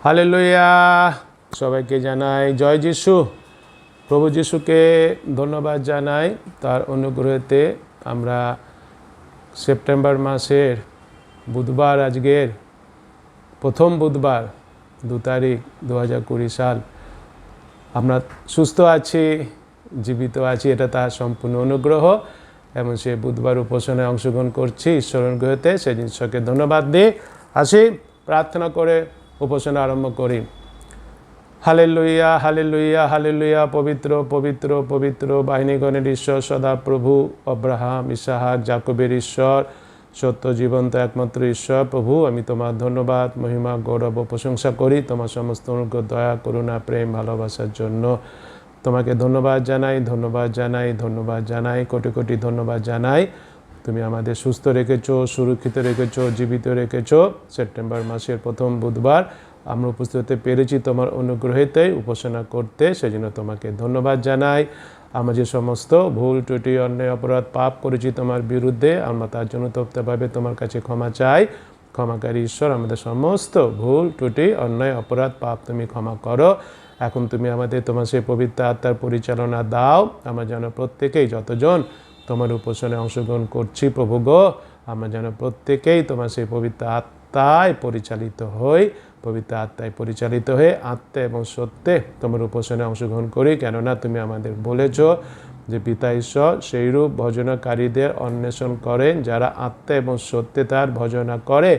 Hallelujah. সবাইকে জানাই জয় যিশু। প্রভু যিশুকে ধন্যবাদ জানাই, তার অনুগ্রহেতে আমরা সেপ্টেম্বর মাসের বুধবার, আজকের প্রথম বুধবার 2 তারিখ 2020 সাল, আমরা সুস্থ আছি, জীবিত আছি, এটা তার সম্পূর্ণ অনুগ্রহ। এবং সে বুধবার উপাসনায় অংশগ্রহণ করছি ঈশ্বর অনুগ্রহতে, সেই ঈশ্বরকে ধন্যবাদ দিই। আসি প্রার্থনা করে উপাসনা আরম্ভ করি। Hallelujah, hallelujah, hallelujah. পবিত্র পবিত্র পবিত্র বাহিনীগণের ঈশ্বর, সদা প্রভু, আব্রাহাম, ইসাহাক, যাকবের ঈশ্বর, সত্য জীবন্ত একমাত্র ঈশ্বর। প্রভু, আমি তোমার ধন্যবাদ, মহিমা, গৌরব ও প্রশংসা করি তোমার সমস্ত অনুগ্রহ, দয়া, করুণা, প্রেম, ভালোবাসার জন্য। তোমাকে ধন্যবাদ জানাই, ধন্যবাদ জানাই, ধন্যবাদ জানাই, কোটি কোটি ধন্যবাদ জানাই। তুমি আমাদের সুস্থ রেখেছো, সুরক্ষিত রেখেছো, জীবিত রেখেছো। সেপ্টেম্বর মাসের প্রথম বুধবার আমরা উপস্থিত হতে পেরেছি তোমার অনুগ্রহেতেই উপাসনা করতে, সেজন্য তোমাকে ধন্যবাদ জানাই। আমরা যে সমস্ত ভুল ত্রুটি, অন্যায়, অপরাধ, পাপ করেছি তোমার বিরুদ্ধে, আমরা তার জন্য তপ্তভাবে তোমার কাছে ক্ষমা চাই। ক্ষমাকারী ঈশ্বর, আমাদের সমস্ত ভুল ত্রুটি, অন্যায়, অপরাধ, পাপ তুমি ক্ষমা করো। এখন তুমি আমাদের তোমার সেই পবিত্র আত্মার পরিচালনা দাও। আমরা যেন প্রত্যেকেই, যতজন তোমার উপাসনায় অংশগ্রহণ করছি প্রভু গো, আমরা যেন প্রত্যেকেই তোমার সেই পবিত্র আত্মায় পরিচালিত হই, পবিত্র আত্মায় পরিচালিত হয়ে আত্মা এবং সত্যে তোমার উপাসনায় অংশগ্রহণ করি। কেননা তুমি আমাদের বলেছ যে পিতা ঈশ্বর সেইরূপ ভজনাকারীদের অন্বেষণ করেন যারা আত্মা এবং সত্যে তার ভজনা করে।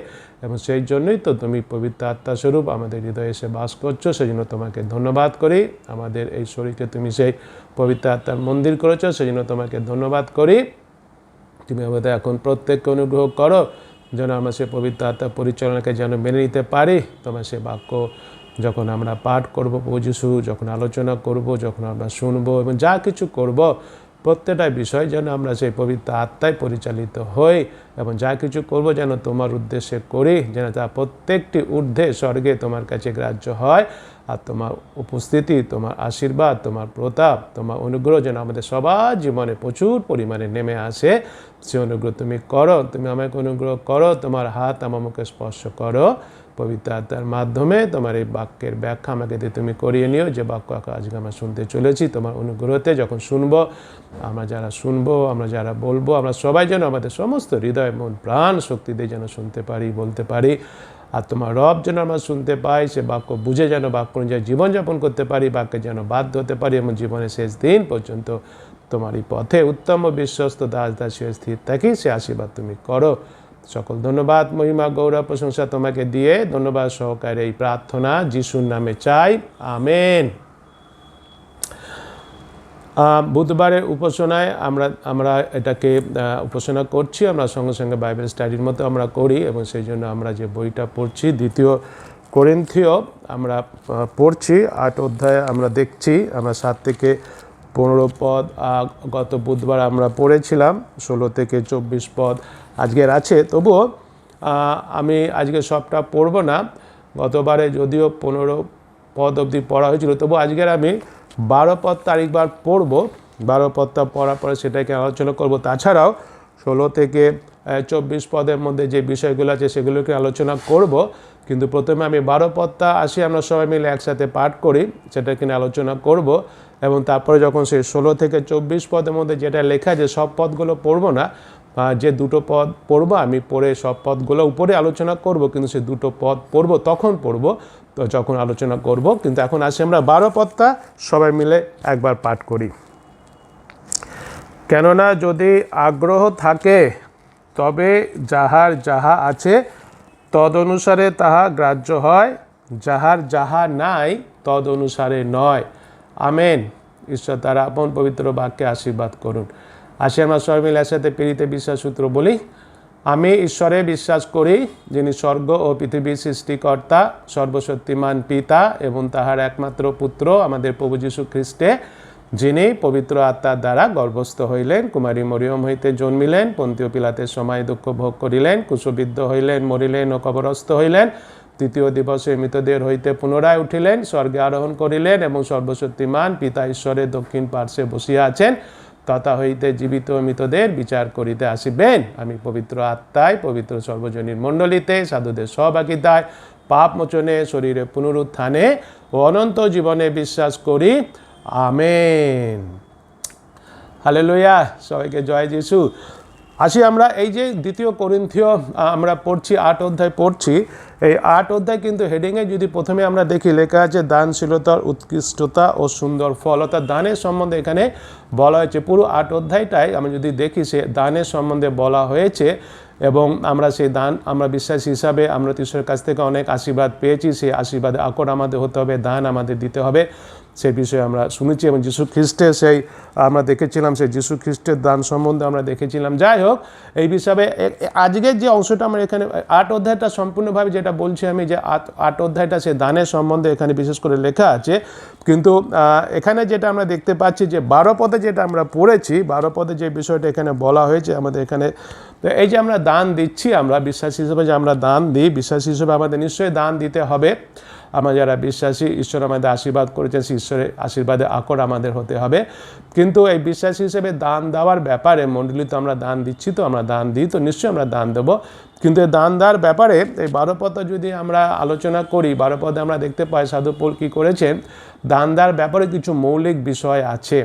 এবং সেই জন্যই তো তুমি পবিত্র আত্মাস্বরূপ আমাদের হৃদয়ে এসে বাস করছো, সেই জন্য তোমাকে ধন্যবাদ করি। আমাদের এই শরীরকে তুমি সেই পবিত্র আত্মার মন্দির করেছো, সেই জন্য তোমাকে ধন্যবাদ করি। তুমি আমাদের এখন প্রত্যেককে অনুগ্রহ করো যেন আমরা সে পবিত্র আত্মার পরিচালনাকে যেন মেনে নিতে পারি। তোমার সে বাক্য যখন আমরা পাঠ করব প্রভু যিশু, যখন আলোচনা করব, যখন আমরা শুনবো এবং যা কিছু করব, প্রত্যেকটা বিষয় যেন আমরা সেই পবিত্র আত্মায় পরিচালিত হই। এবং যা কিছু করব যেন তোমার উদ্দেশ্যে করি, যেন তা প্রত্যেকটি ঊর্ধ্বে স্বর্গে তোমার কাছে গ্রাহ্য হয়। আর তোমার উপস্থিতি, তোমার আশীর্বাদ, তোমার প্রতাপ, তোমার অনুগ্রহ যেন আমাদের সবার জীবনে প্রচুর পরিমাণে নেমে আসে। সে অনুগ্রহ তুমি করো, তুমি আমাকে অনুগ্রহ করো, তোমার হাত আমার মুখে স্পর্শ করো। পবিত্র আত্মার মাধ্যমে তোমার এই বাক্যের ব্যাখ্যা আমাকে দিয়ে তুমি করিয়ে নিও, যে বাক্য আজকে আমরা শুনতে চলেছি তোমার অনুগ্রহতে। যখন শুনবো, আমরা যারা শুনবো, আমরা যারা বলবো, আমরা সবাই যেন আমাদের সমস্ত হৃদয়, মন, প্রাণ, শক্তি দিয়ে যেন শুনতে পারি, বলতে পারি। আর তোমার রব যেন আমরা শুনতে পাই, সে বাক্য বুঝে যেন বাক্য অনুযায়ী জীবনযাপন করতে পারি, বাক্যে যেন বাধ্য হতে পারি এবং জীবনের শেষ দিন পর্যন্ত তোমারই পথে উত্তম ও বিশ্বস্ত দাস দাসী হয়ে স্থির থাকি। সে আশীর্বাদ তুমি করো। সকল ধন্যবাদ, মহিমা, গৌরব, প্রশংসা তোমাকে দিয়ে ধন্যবাদ সহকারে এই প্রার্থনা যিশুর নামে চাই, আমেন। বুধবারের উপাসনায় আমরা এটাকে উপাসনা করছি, আমরা সঙ্গে সঙ্গে বাইবেল স্টাডির মতো আমরা করি। এবং সেই জন্য আমরা যে বইটা পড়ছি 2 করিন্থীয় আমরা পড়ছি, 8 অধ্যায়ে আমরা দেখছি। আমরা 7 থেকে 15 পদ গত বুধবার আমরা পড়েছিলাম, 16 থেকে 24 পদ আজকের আছে। তবুও আমি আজকে সবটা পড়ব না। গতবারে যদিও 15 পদ অবধি পড়া হয়েছিল, তবু আজকের আমি 12 পদ তারিখবার পড়ব। 12 পদটা পড়ার পরে সেটাকে আলোচনা করব। তাছাড়াও 16 থেকে 24 পদের মধ্যে যে বিষয়গুলো আছে সেগুলোকে আলোচনা করব। কিন্তু প্রথমে আমি 12 পদটা আসি, আমরা সবাই মিলে একসাথে পাঠ করি, সেটাকে নিয়ে আলোচনা করব। এবং তারপরে যখন সেই 16 থেকে 24 পদের মধ্যে যেটা লেখা, যে সব পদগুলো পড়ব না, যে 2টো পদ পড়ব, আমি পড়ে সব পদগুলো উপরে আলোচনা করব, কিন্তু সে 2টো পদ পড়ব তখন পড়ব, তো যখন আলোচনা করব। কিন্তু এখন আসি আমরা 12 পদটা সবাই মিলে একবার পাঠ করি। কেননা যদি আগ্রহ থাকে তবে যাহার যাহা আছে তদ অনুসারে তাহা গ্রাহ্য হয়, যাহার যাহা নাই তদ অনুসারে নয়। আমেন। ঈশ্বর তারা আপন পবিত্র বাক্যে আশীর্বাদ করুন। আসি আমরা সবাই মিলে একসাথে প্রেরিত বিশ্বাস সূত্র বলি। আমি ঈশ্বরে বিশ্বাস করি, যিনি স্বর্গ ও পৃথিবীর সৃষ্টিকর্তা, সর্বশক্তিমান পিতা এবং তাহার একমাত্র পুত্র আমাদের প্রভু যীশু খ্রিস্টে, যিনি পবিত্র আত্মার দ্বারা গর্ভস্থ হইলেন, কুমারী মরিয়ম হইতে জন্মিলেন, পন্তীয় পিলাতের সময় দুঃখ ভোগ করিলেন, ক্রুশবিদ্ধ হইলেন, মরিলেন ও কবরস্থ হইলেন, 3য় দিবসে মৃতদের হইতে পুনরায় উঠিলেন, স্বর্গে আরোহণ করিলেন এবং সর্বশক্তিমান পিতা ঈশ্বরের দক্ষিণ পার্শ্বে বসিয়া আছেন। তথা হইতে জীবিত মৃতদের বিচার করিতে আসিবেন। আমি পবিত্র আত্মায়, পবিত্র সর্বজনীন মণ্ডলীতে, সাধুদের সহভাগিতায়, পাপ মোচনে, শরীরে পুনরুত্থানে ও অনন্ত জীবনে বিশ্বাস করি। আমেন। হালেলুয়া, সবাইকে জয় যিশু। আসি আমরা এই যে 2 করিন্থীয় আমরা পড়ছি, 8 অধ্যায় পড়ছি। এই 8 অধ্যায় কিন্তু হেডিংয়ে যদি প্রথমে আমরা দেখি লেখা আছে দানশীলতার উৎকৃষ্টতা ও সুন্দর ফল, অর্থাৎ দানের সম্বন্ধে এখানে বলা হয়েছে। পুরো 8 অধ্যায়টাই আমি যদি দেখি সে দানের সম্বন্ধে বলা হয়েছে এবং আমরা সেই দান, আমরা বিশ্বাসী হিসাবে আমরা ঈশ্বরের কাছ থেকে অনেক আশীর্বাদ পেয়েছি। সেই আশীর্বাদে আকর আমাদের হতে হবে, দান আমাদের দিতে হবে, সেই বিষয়ে আমরা শুনেছি। এবং যীশু খ্রিস্টের সেই আমরা দেখেছিলাম, সেই যীশু খ্রিস্টের দান সম্বন্ধে আমরা দেখেছিলাম। যাই হোক, এই বিষয়ে আজকের যে অংশটা আমরা এখানে 8 অধ্যায়টা সম্পূর্ণভাবে যেটা বলছি আমি, যে 8 অধ্যায়টা সেই দানের সম্বন্ধে এখানে বিশেষ করে লেখা আছে। কিন্তু এখানে যেটা আমরা দেখতে পাচ্ছি যে 12 পদে যেটা আমরা পড়েছি, 12 পদে যে বিষয়টা এখানে বলা হয়েছে আমাদের এখানে, এই যে আমরা দান দিচ্ছি, আমরা বিশ্বাসী হিসেবে যে আমরা দান দিই, বিশ্বাসী হিসেবে আমাদের নিশ্চয়ই দান দিতে হবে। আমরা যারা বিশ্বাসী, ঈশ্বর আমাদের আশীর্বাদ করেছেন, সেই ঈশ্বরের আশীর্বাদে আকর আমাদের হতে হবে। কিন্তু এই বিশ্বাসী হিসেবে দান দেওয়ার ব্যাপারে, মণ্ডলী তো আমরা দান দিচ্ছি, তো আমরা দান দিই, তো নিশ্চয়ই আমরা দান দেবো। কিন্তু এই দান দেওয়ার ব্যাপারে এই 12 পদে যদি আমরা আলোচনা করি, 12 পদে আমরা দেখতে পাই সাধু পৌল কী করেছেন, দান দেওয়ার ব্যাপারে কিছু মৌলিক বিষয় আছে।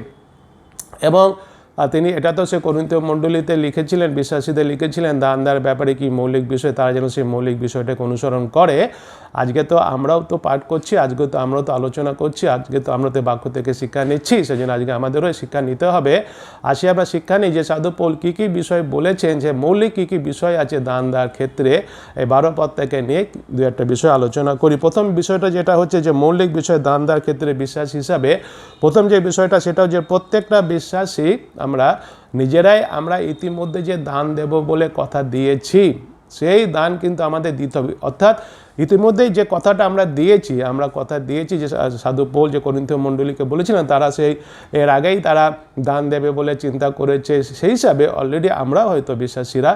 এবং তিনি এটা তো সে করিন্থীয় মণ্ডলীতে লিখেছিলেন, বিশ্বাসীদের লিখেছিলেন দান দেওয়ার ব্যাপারে কি মৌলিক বিষয়, তারা যেন সেই মৌলিক বিষয়টাকে অনুসরণ করে। আজকে তো আমরাও তো পাঠ করছি, আজকে তো আমরাও তো আলোচনা করছি, আজকে তো আমরা তো বাক্য থেকে শিক্ষা নিচ্ছি, সেজন্য আজকে আমাদেরও শিক্ষা নিতে হবে। আসি আমরা শিক্ষা নিই যে সাধু পৌল কী কী বিষয় বলেছেন, যে মৌলিক কী কী বিষয় আছে দান দেওয়ার ক্ষেত্রে। এই 12 পদ থেকে নিয়ে 2-1টা বিষয় আলোচনা করি। প্রথম বিষয়টা যেটা হচ্ছে যে মৌলিক বিষয় দান দেওয়ার ক্ষেত্রে বিশ্বাস হিসাবে, প্রথম যে বিষয়টা সেটা যে প্রত্যেকটা বিশ্বাসী আমরা নিজেরাই আমরা ইতিমধ্যে যে দান দেব বলে কথা দিয়েছি, সেই দান কিন্তু আমাদের দিতে হবে। অর্থাৎ ইতিমধ্যেই যে কথাটা আমরা দিয়েছি, আমরা কথা দিয়েছি যে সাধু পৌল যে করিন্থীয় মণ্ডলীকে বলেছিলেন, তারা সেই এর আগেই তারা দান দেবে বলে চিন্তা করেছে। সেই হিসাবে অলরেডি আমরা হয়তো বিশ্বাসীরা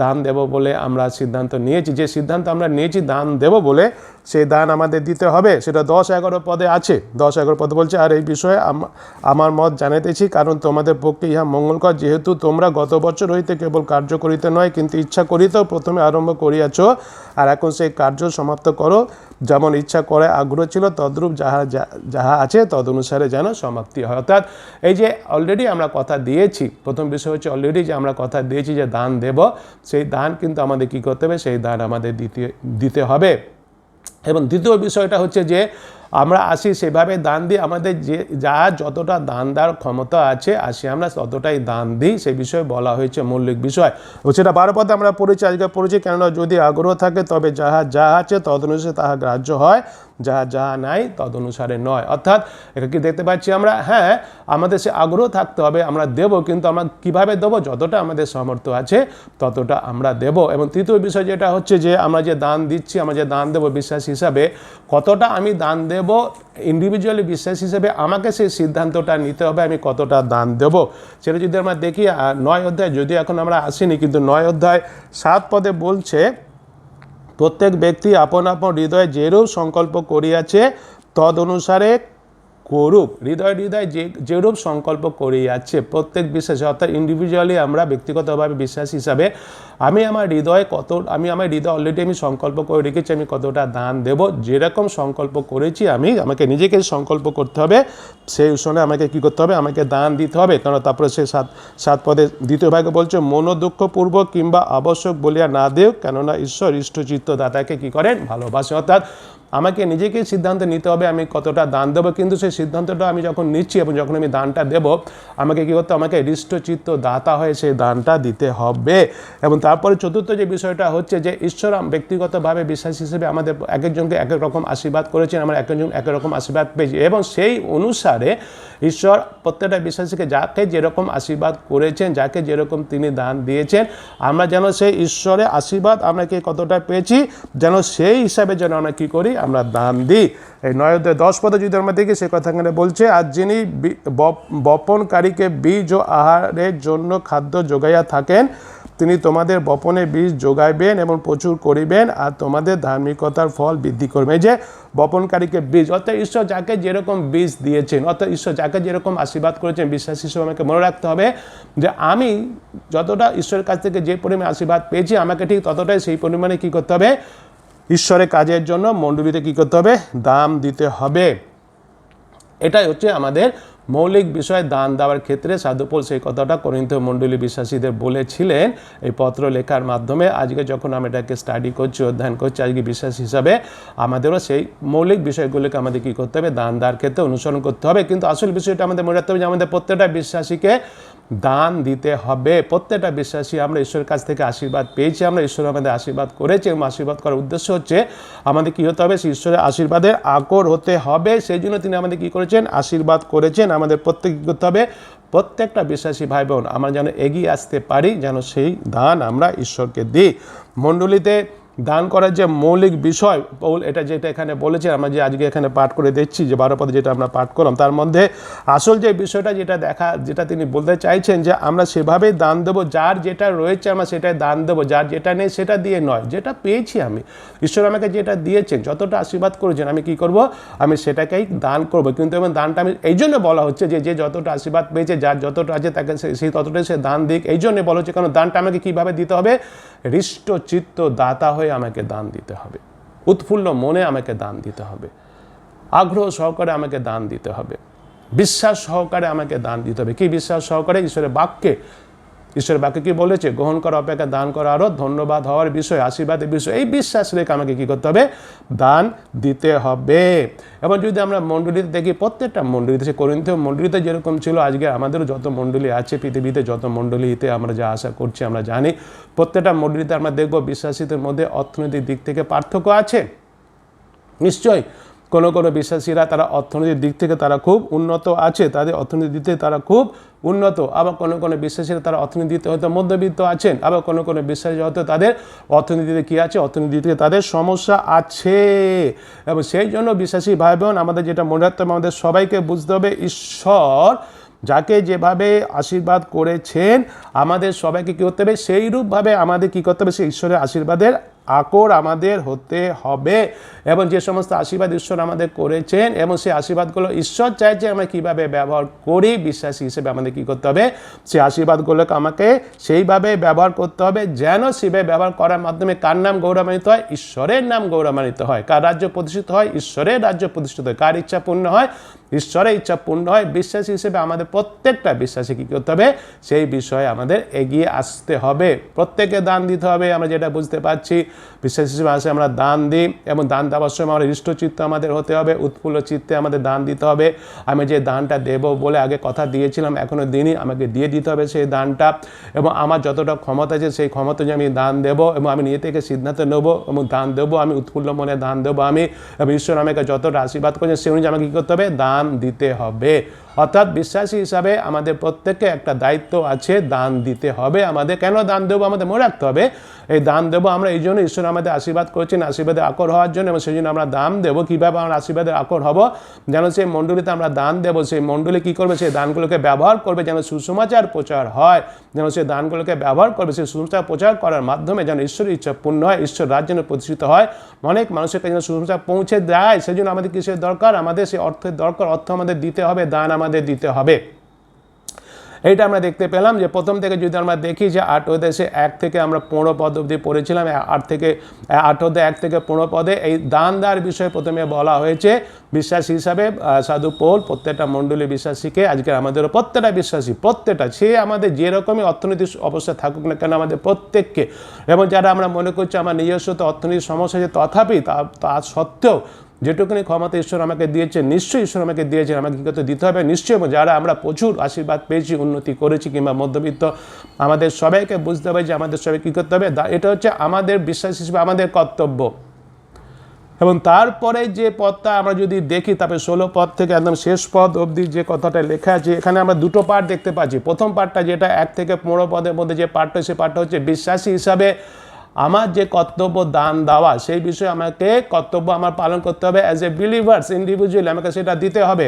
দান দেব বলে আমরা সিদ্ধান্ত নিয়েছি। যে সিদ্ধান্ত আমরা নিয়েছি দান দেব বলে, সেই দান আমাদের দিতে হবে। সেটা 10-11 পদে আছে। 10-11 পদে বলছে, আর এই বিষয়ে আমার মত জানাইতেছি, কারণ তোমাদের পক্ষে ইহা মঙ্গলকর, যেহেতু তোমরা গত বছর হইতে কেবল কার্য করিতে নয়, কিন্তু ইচ্ছা করিতেও প্রথমে আরম্ভ করিয়াছ, আর এখন সেই কার্য সমাপ্ত করো। যেমন ইচ্ছা করে আগ্রহ ছিল, তদ্রূপ যাহা আছে তদনুসারে যেন সমাপ্তি হয়। অর্থাৎ এই যে অলরেডি আমরা কথা দিয়েছি, প্রথম বিষয় হচ্ছে অলরেডি যে আমরা কথা দিয়েছি যে দান দেব, সেই দান কিন্তু আমাদের কী করতে হবে, সেই দান আমাদের দিতে হবে। এবং দ্বিতীয় বিষয়টা হচ্ছে যে আমরা আসি সেভাবে দান দিই, আমাদের যে যতটা দান দেওয়ার ক্ষমতা আছে আসি আমরা ততটাই দান দিই, সেই বিষয়ে বলা হয়েছে মৌলিক বিষয়। সেটা 12 পদে আমরা পড়েছি, আজকে পড়েছি, কেননা যদি আগ্রহ থাকে তবে যাহা আছে তদনুসারে তাহা গ্রাহ্য হয়, যাহা নাই তদনুসারে নয়। অর্থাৎ এটা কি দেখতে পাচ্ছি আমরা, হ্যাঁ আমাদের সে আগ্রহ থাকতে হবে, আমরা দেব, কিন্তু আমরা কীভাবে দেবো, যতটা আমাদের সামর্থ্য আছে ততটা আমরা দেব। এবং তৃতীয় বিষয় যেটা হচ্ছে যে আমরা যে দান দিচ্ছি, আমরা যে দান দেবো বিশ্বাস হিসাবে, কতটা আমি দান দেব, ইন্ডিভিজুয়ালি বিশ্বাস হিসেবে আমাকে সেই সিদ্ধান্তটা নিতে হবে আমি কতটা দান দেব। সেটা যদি আমরা দেখি 9 অধ্যায়, যদি এখন আমরা আসিনি, কিন্তু 9 অধ্যায় 7 পদে বলছে, প্রত্যেক ব্যক্তি আপন আপন হৃদয়ে যেরূপ সংকল্প করিয়াছে তদ অনুসারে করুক। হৃদয় যেরূপ সংকল্প করিয়াছে, প্রত্যেক বিশ্বাসী, অর্থাৎ ইন্ডিভিজুয়ালি আমরা ব্যক্তিগতভাবে বিশ্বাস হিসাবে আমি আমার হৃদয় অলরেডি আমি সংকল্প করে রেখেছি আমি কতটা দান দেব। যেরকম সংকল্প করেছি আমাকে নিজেকে সংকল্প করতে হবে, সেই অনুসারে আমাকে কী করতে হবে, আমাকে দান দিতে হবে। কারণ তারপরে সে 7 পদে দ্বিতীয় ভাগে বলছে, মনোদুঃখপূর্বক কিংবা আবশ্যক বলিয়া না দেও, কেননা ঈশ্বর ইষ্টচিত্ত দাতাকে কী করেন, ভালোবাসে। অর্থাৎ আমাকে নিজেকেই সিদ্ধান্ত নিতে হবে আমি কতটা দান দেবো, কিন্তু সেই সিদ্ধান্তটা আমি যখন নিচ্ছি এবং যখন আমি দানটা দেব, আমাকে কী করতে, আমাকে হৃষ্টচিত্ত দাতা হয়ে সেই দানটা দিতে হবে। এবং তারপরে চতুর্থ যে বিষয়টা হচ্ছে যে ঈশ্বর ব্যক্তিগতভাবে বিশ্বাস হিসেবে আমাদের এক একজনকে এক এক রকম আশীর্বাদ করেছেন, আমরা এক একজন এক রকম আশীর্বাদ পেয়েছি, এবং সেই অনুসারে ঈশ্বর প্রত্যেকটা বিশ্বাসীকে যাকে যেরকম আশীর্বাদ করেছেন, যাকে যেরকম তিনি দান দিয়েছেন, আমরা যেন সেই ঈশ্বরের আশীর্বাদ আমরা কি কতটা পেয়েছি, যেন সেই হিসাবে যেন আমরা কী করি, আমরা দান দিই। এই 9 অধ্যায় 10 পদে যদি আমরা দেখি, সে কথা এখানে বলছে, আর যিনি বপনকারীকে বীজ ও আহারের জন্য খাদ্য যোগাইয়া থাকেন, তিনি তোমাদের বপনে বীজ যোগাইবেন এবং প্রচুর করিবেন, আর তোমাদের ধার্মিকতার ফল বৃদ্ধি করবেন। এই যে বপনকারীকে বীজ, অর্থাৎ ঈশ্বর যাকে যেরকম বীজ দিয়েছেন, অর্থাৎ ঈশ্বর যাকে যেরকম আশীর্বাদ করেছেন, বিশ্বাস হিসেবে আমাকে মনে রাখতে হবে যে আমি যতটা ঈশ্বরের কাছ থেকে যে পরিমাণে আশীর্বাদ পেয়েছি, আমাকে ঠিক ততটাই সেই পরিমাণে কী করতে হবে, ঈশ্বরের কাজের জন্য মণ্ডলীতে কী করতে হবে? দান দিতে হবে। এটাই হচ্ছে আমাদের মৌলিক বিষয়। দান দেওয়ার ক্ষেত্রে সাধু পৌল সেই কথাটা করিন্থীয় মণ্ডলী বিশ্বাসীদের বলেছিলেন এই পত্র লেখার মাধ্যমে। আজকে যখন আমরা এটাকে স্টাডি করছি, অধ্যয়ন করছি, আজকে বিশ্বাস হিসাবে আমাদেরও সেই মৌলিক বিষয়গুলোকে আমাদের কী করতে হবে? দান দেওয়ার ক্ষেত্রে অনুসরণ করতে হবে। কিন্তু আসল বিষয়টা আমাদের মনে রাখতে হবে যে আমাদের প্রত্যেকটা বিশ্বাসীকে দান দিতে হবে। প্রত্যেকটা বিশ্বাসী আমরা ঈশ্বরের কাছ থেকে আশীর্বাদ পেয়েছি, আমরা ঈশ্বর আমাদের আশীর্বাদ করেছে এবং আশীর্বাদ করার উদ্দেশ্য হচ্ছে আমাদের কী হতে হবে? সেই ঈশ্বরের আশীর্বাদের আকর হতে হবে। সেই জন্য তিনি আমাদের কী করেছেন? আশীর্বাদ করেছেন। আমাদের প্রত্যেক কী করতে হবে? প্রত্যেকটা বিশ্বাসী ভাই বোন আমরা যেন এগিয়ে আসতে পারি, যেন সেই দান আমরা ঈশ্বরকে দিই। মণ্ডলীতে দান করার যে মৌলিক বিষয় পৌল এটা যেটা এখানে বলেছে, আমরা যে আজকে এখানে পাঠ করে দেখছি যে 12 পদে যেটা আমরা পাঠ করলাম, তার মধ্যে আসল যে বিষয়টা যেটা তিনি বলতে চাইছেন যে আমরা সেভাবেই দান দেবো, যার যেটা রয়েছে আমরা সেটাই দান দেবো, যার যেটা নেই সেটা দিয়ে নয়। যেটা পেয়েছি আমি, ঈশ্বর আমাকে যেটা দিয়েছেন, যতটা আশীর্বাদ করেছেন, আমি কি করব? আমি সেটাকেই দান করব। কিন্তু এবং দানটা আমি এই জন্য বলা হচ্ছে যে যতটা আশীর্বাদ পেয়েছে, যার যতটা আছে তাকে সেই ততটাই সে দান দিক। এই জন্য বলা হচ্ছে, কারণ দানটা আমাকে কীভাবে দিতে হবে? হৃষ্টচিত্ত দাতা হয়ে আমাকে দান দিতে হবে, উৎফুল্ল মনে আমাকে দান দিতে হবে, আগ্রহ সহকারে আমাকে দান দিতে হবে, বিশ্বাস সহকারে আমাকে দান দিতে হবে। কি বিশ্বাস সহকারে? ঈশ্বরের বাক্যে। ঈশ্বরের বাক্যে কি বলেছে? গ্রহণ করা অপেক্ষা দান করা আরও ধন্যবাদ হওয়ার বিষয়, আশীর্বাদের বিষয়। এই বিশ্বাস রেখে আমাকে কী করতে হবে? দান দিতে হবে। এবং যদি আমরা মণ্ডলীতে দেখি, প্রত্যেকটা মণ্ডলীতে, সে করিন্থীয় মণ্ডলীতে যেরকম ছিল, আজকে আমাদেরও যত মণ্ডলী আছে পৃথিবীতে, যত মণ্ডলীতে আমরা যা আশা করছি আমরা জানি, প্রত্যেকটা মণ্ডলীতে আমরা দেখব বিশ্বাসীদের মধ্যে অর্থনৈতিক দিক থেকে পার্থক্য আছে। নিশ্চয়ই কোনো কোনো বিশ্বাসীরা তারা অর্থনৈতিক দিক থেকে তারা খুব উন্নত আছে, তাদের অর্থনৈতিক দিক থেকে তারা খুব উন্নত। আবার কোনো কোনো বিশ্বাসীরা তারা অর্থনীতিতে হয়তো মধ্যবিত্ত আছেন, আবার কোনো কোনো বিশ্বাসী হয়তো তাদের অর্থনীতিতে কী আছে? অর্থনীতি থেকে তাদের সমস্যা আছে। এবং সেই জন্য বিশ্বাসী ভাই বোন আমাদের যেটা মনে রাখতে হবে, আমাদের সবাইকে বুঝতে হবে ঈশ্বর যাকে যেভাবে আশীর্বাদ করেছেন আমাদের সবাইকে কী করতে হবে? সেই রূপভাবে আমাদের কী করতে হবে? সেই ঈশ্বরের আশীর্বাদের আকর আমাদের হতে হবে। এবং যে সমস্ত আশীর্বাদ ঈশ্বর আমাদের করেছেন এবং সেই আশীর্বাদগুলো ঈশ্বর চাইছে আমরা কীভাবে ব্যবহার করি, বিশ্বাসী হিসেবে আমাদের কী করতে হবে? সেই আশীর্বাদগুলোকে আমাকে সেইভাবে ব্যবহার করতে হবে যেন সেভাবে ব্যবহার করার মাধ্যমে কার নাম গৌরবান্বিত হয়? ঈশ্বরের নাম গৌরবান্বিত হয়। কার রাজ্য প্রতিষ্ঠিত হয়? ঈশ্বরের রাজ্য প্রতিষ্ঠিত হয়। কার ইচ্ছা পূর্ণ হয়? ঈশ্বরের ইচ্ছা পূর্ণ হয়। বিশ্বাসী হিসেবে আমাদের প্রত্যেকটা বিশ্বাসী কী করতে হবে? সেই বিষয়ে আমাদের এগিয়ে আসতে হবে। প্রত্যেকে দান দিতে হবে, আমরা যেটা বুঝতে পারছি। বিশ্বাস হিসেবে আসে আমরা দান দিই এবং দান দেওয়ার সময় আমরা হৃষ্টচিত্ত আমাদের হতে হবে, উৎফুল্ল চিত্তে আমাদের দান দিতে হবে। আমি যে দানটা দেব বলে আগে কথা দিয়েছিলাম, এখনও দিনই, আমাকে দিয়ে দিতে হবে সেই দানটা। এবং আমার যতটা ক্ষমতা আছে সেই ক্ষমতা যে আমি দান দেবো এবং আমি নিজে থেকে সিদ্ধান্ত নেব এবং দান দেবো, আমি উৎফুল্ল মনে দান দেবো আমি, এবং ঈশ্বর আমাকে যতটা আশীর্বাদ করেছেন সেই অনুযায়ী আমাকে কী করতে হবে? দান দিতে হবে। অর্থাৎ বিশ্বাসী হিসাবে আমাদের প্রত্যেককে একটা দায়িত্ব আছে, দান দিতে হবে আমাদের। কেন দান দেবো? আমাদের মনে রাখতে হবে এই দান দেবো আমরা এই জন্য, ঈশ্বর আমাদের আশীর্বাদ করেছেন আশীর্বাদের আকর হওয়ার জন্য, এবং সেই জন্য আমরা দান দেবো। কীভাবে আমরা আশীর্বাদের আকর হব? যেন সেই মণ্ডলীতে আমরা দান দেবো, সেই মণ্ডলী কী করবে? সেই দানগুলোকে ব্যবহার করবে যেন সুসমাচার প্রচার হয়, যেন সেই দানগুলোকে ব্যবহার করবে সেই সুসমাচার প্রচার করার মাধ্যমে যেন ঈশ্বরের ইচ্ছা পূর্ণ হয়, ঈশ্বর রাজ্য যেন প্রতিষ্ঠিত হয়, অনেক মানুষের কাছে যেন সুসমাচার পৌঁছে দেয়। সেই জন্য আমাদের কিসের দরকার? আমাদের সেই অর্থের দরকার। অর্থ আমাদের দিতে হবে, দান আমাদের দিতে হবে। এইটা আমরা দেখতে পেলাম যে প্রথম থেকে যদি আমরা দেখি যে 8 অধ্যায়ে 1 থেকে আমরা 15 পদ অবধি পড়েছিলাম, 8 অধ্যায় 1 থেকে 15 পদে এই দান দেওয়ার বিষয়ে প্রথমে বলা হয়েছে। বিশ্বাসী হিসাবে সাধু পৌল প্রত্যেকটা মণ্ডলী বিশ্বাসীকে, আজকের আমাদেরও প্রত্যেকটা বিশ্বাসী, প্রত্যেকটা সে আমাদের যেরকমই অর্থনৈতিক অবস্থা থাকুক না কেন আমাদের প্রত্যেককে, এবং যারা আমরা মনে করছি আমার নিজস্ব তো অর্থনৈতিক সমস্যা আছে, তথাপি তা সত্ত্বেও যেটুকুনি ক্ষমতা ঈশ্বর আমাকে দিয়েছে, নিশ্চয়ই ঈশ্বর আমাকে দিয়েছেন, আমাকে কী করতে দিতে হবে? নিশ্চয়ই। এবং যারা আমরা প্রচুর আশীর্বাদ পেয়েছি, উন্নতি করেছি কিংবা মধ্যবিত্ত, আমাদের সবাইকে বুঝতে হবে যে আমাদের সবাই কী করতে হবে? এটা হচ্ছে আমাদের বিশ্বাস হিসেবে আমাদের কর্তব্য। এবং তারপরে যে পদটা আমরা যদি দেখি, তারপরে 16 পদ থেকে একদম শেষ পদ অবধি যে কথাটা লেখা আছে, এখানে আমরা দুটো পার্ট দেখতে পাচ্ছি। প্রথম পার্টটা যেটা 1 থেকে 15 পদের মধ্যে যে পার্টটা, সে পার্টটা হচ্ছে বিশ্বাসী হিসাবে আমার যে কর্তব্য দান দেওয়া, সেই বিষয়ে আমাকে কর্তব্য আমার পালন করতে হবে অ্যাজ এ বিলিভার্স, ইন্ডিভিজুয়ালি আমাকে সেটা দিতে হবে।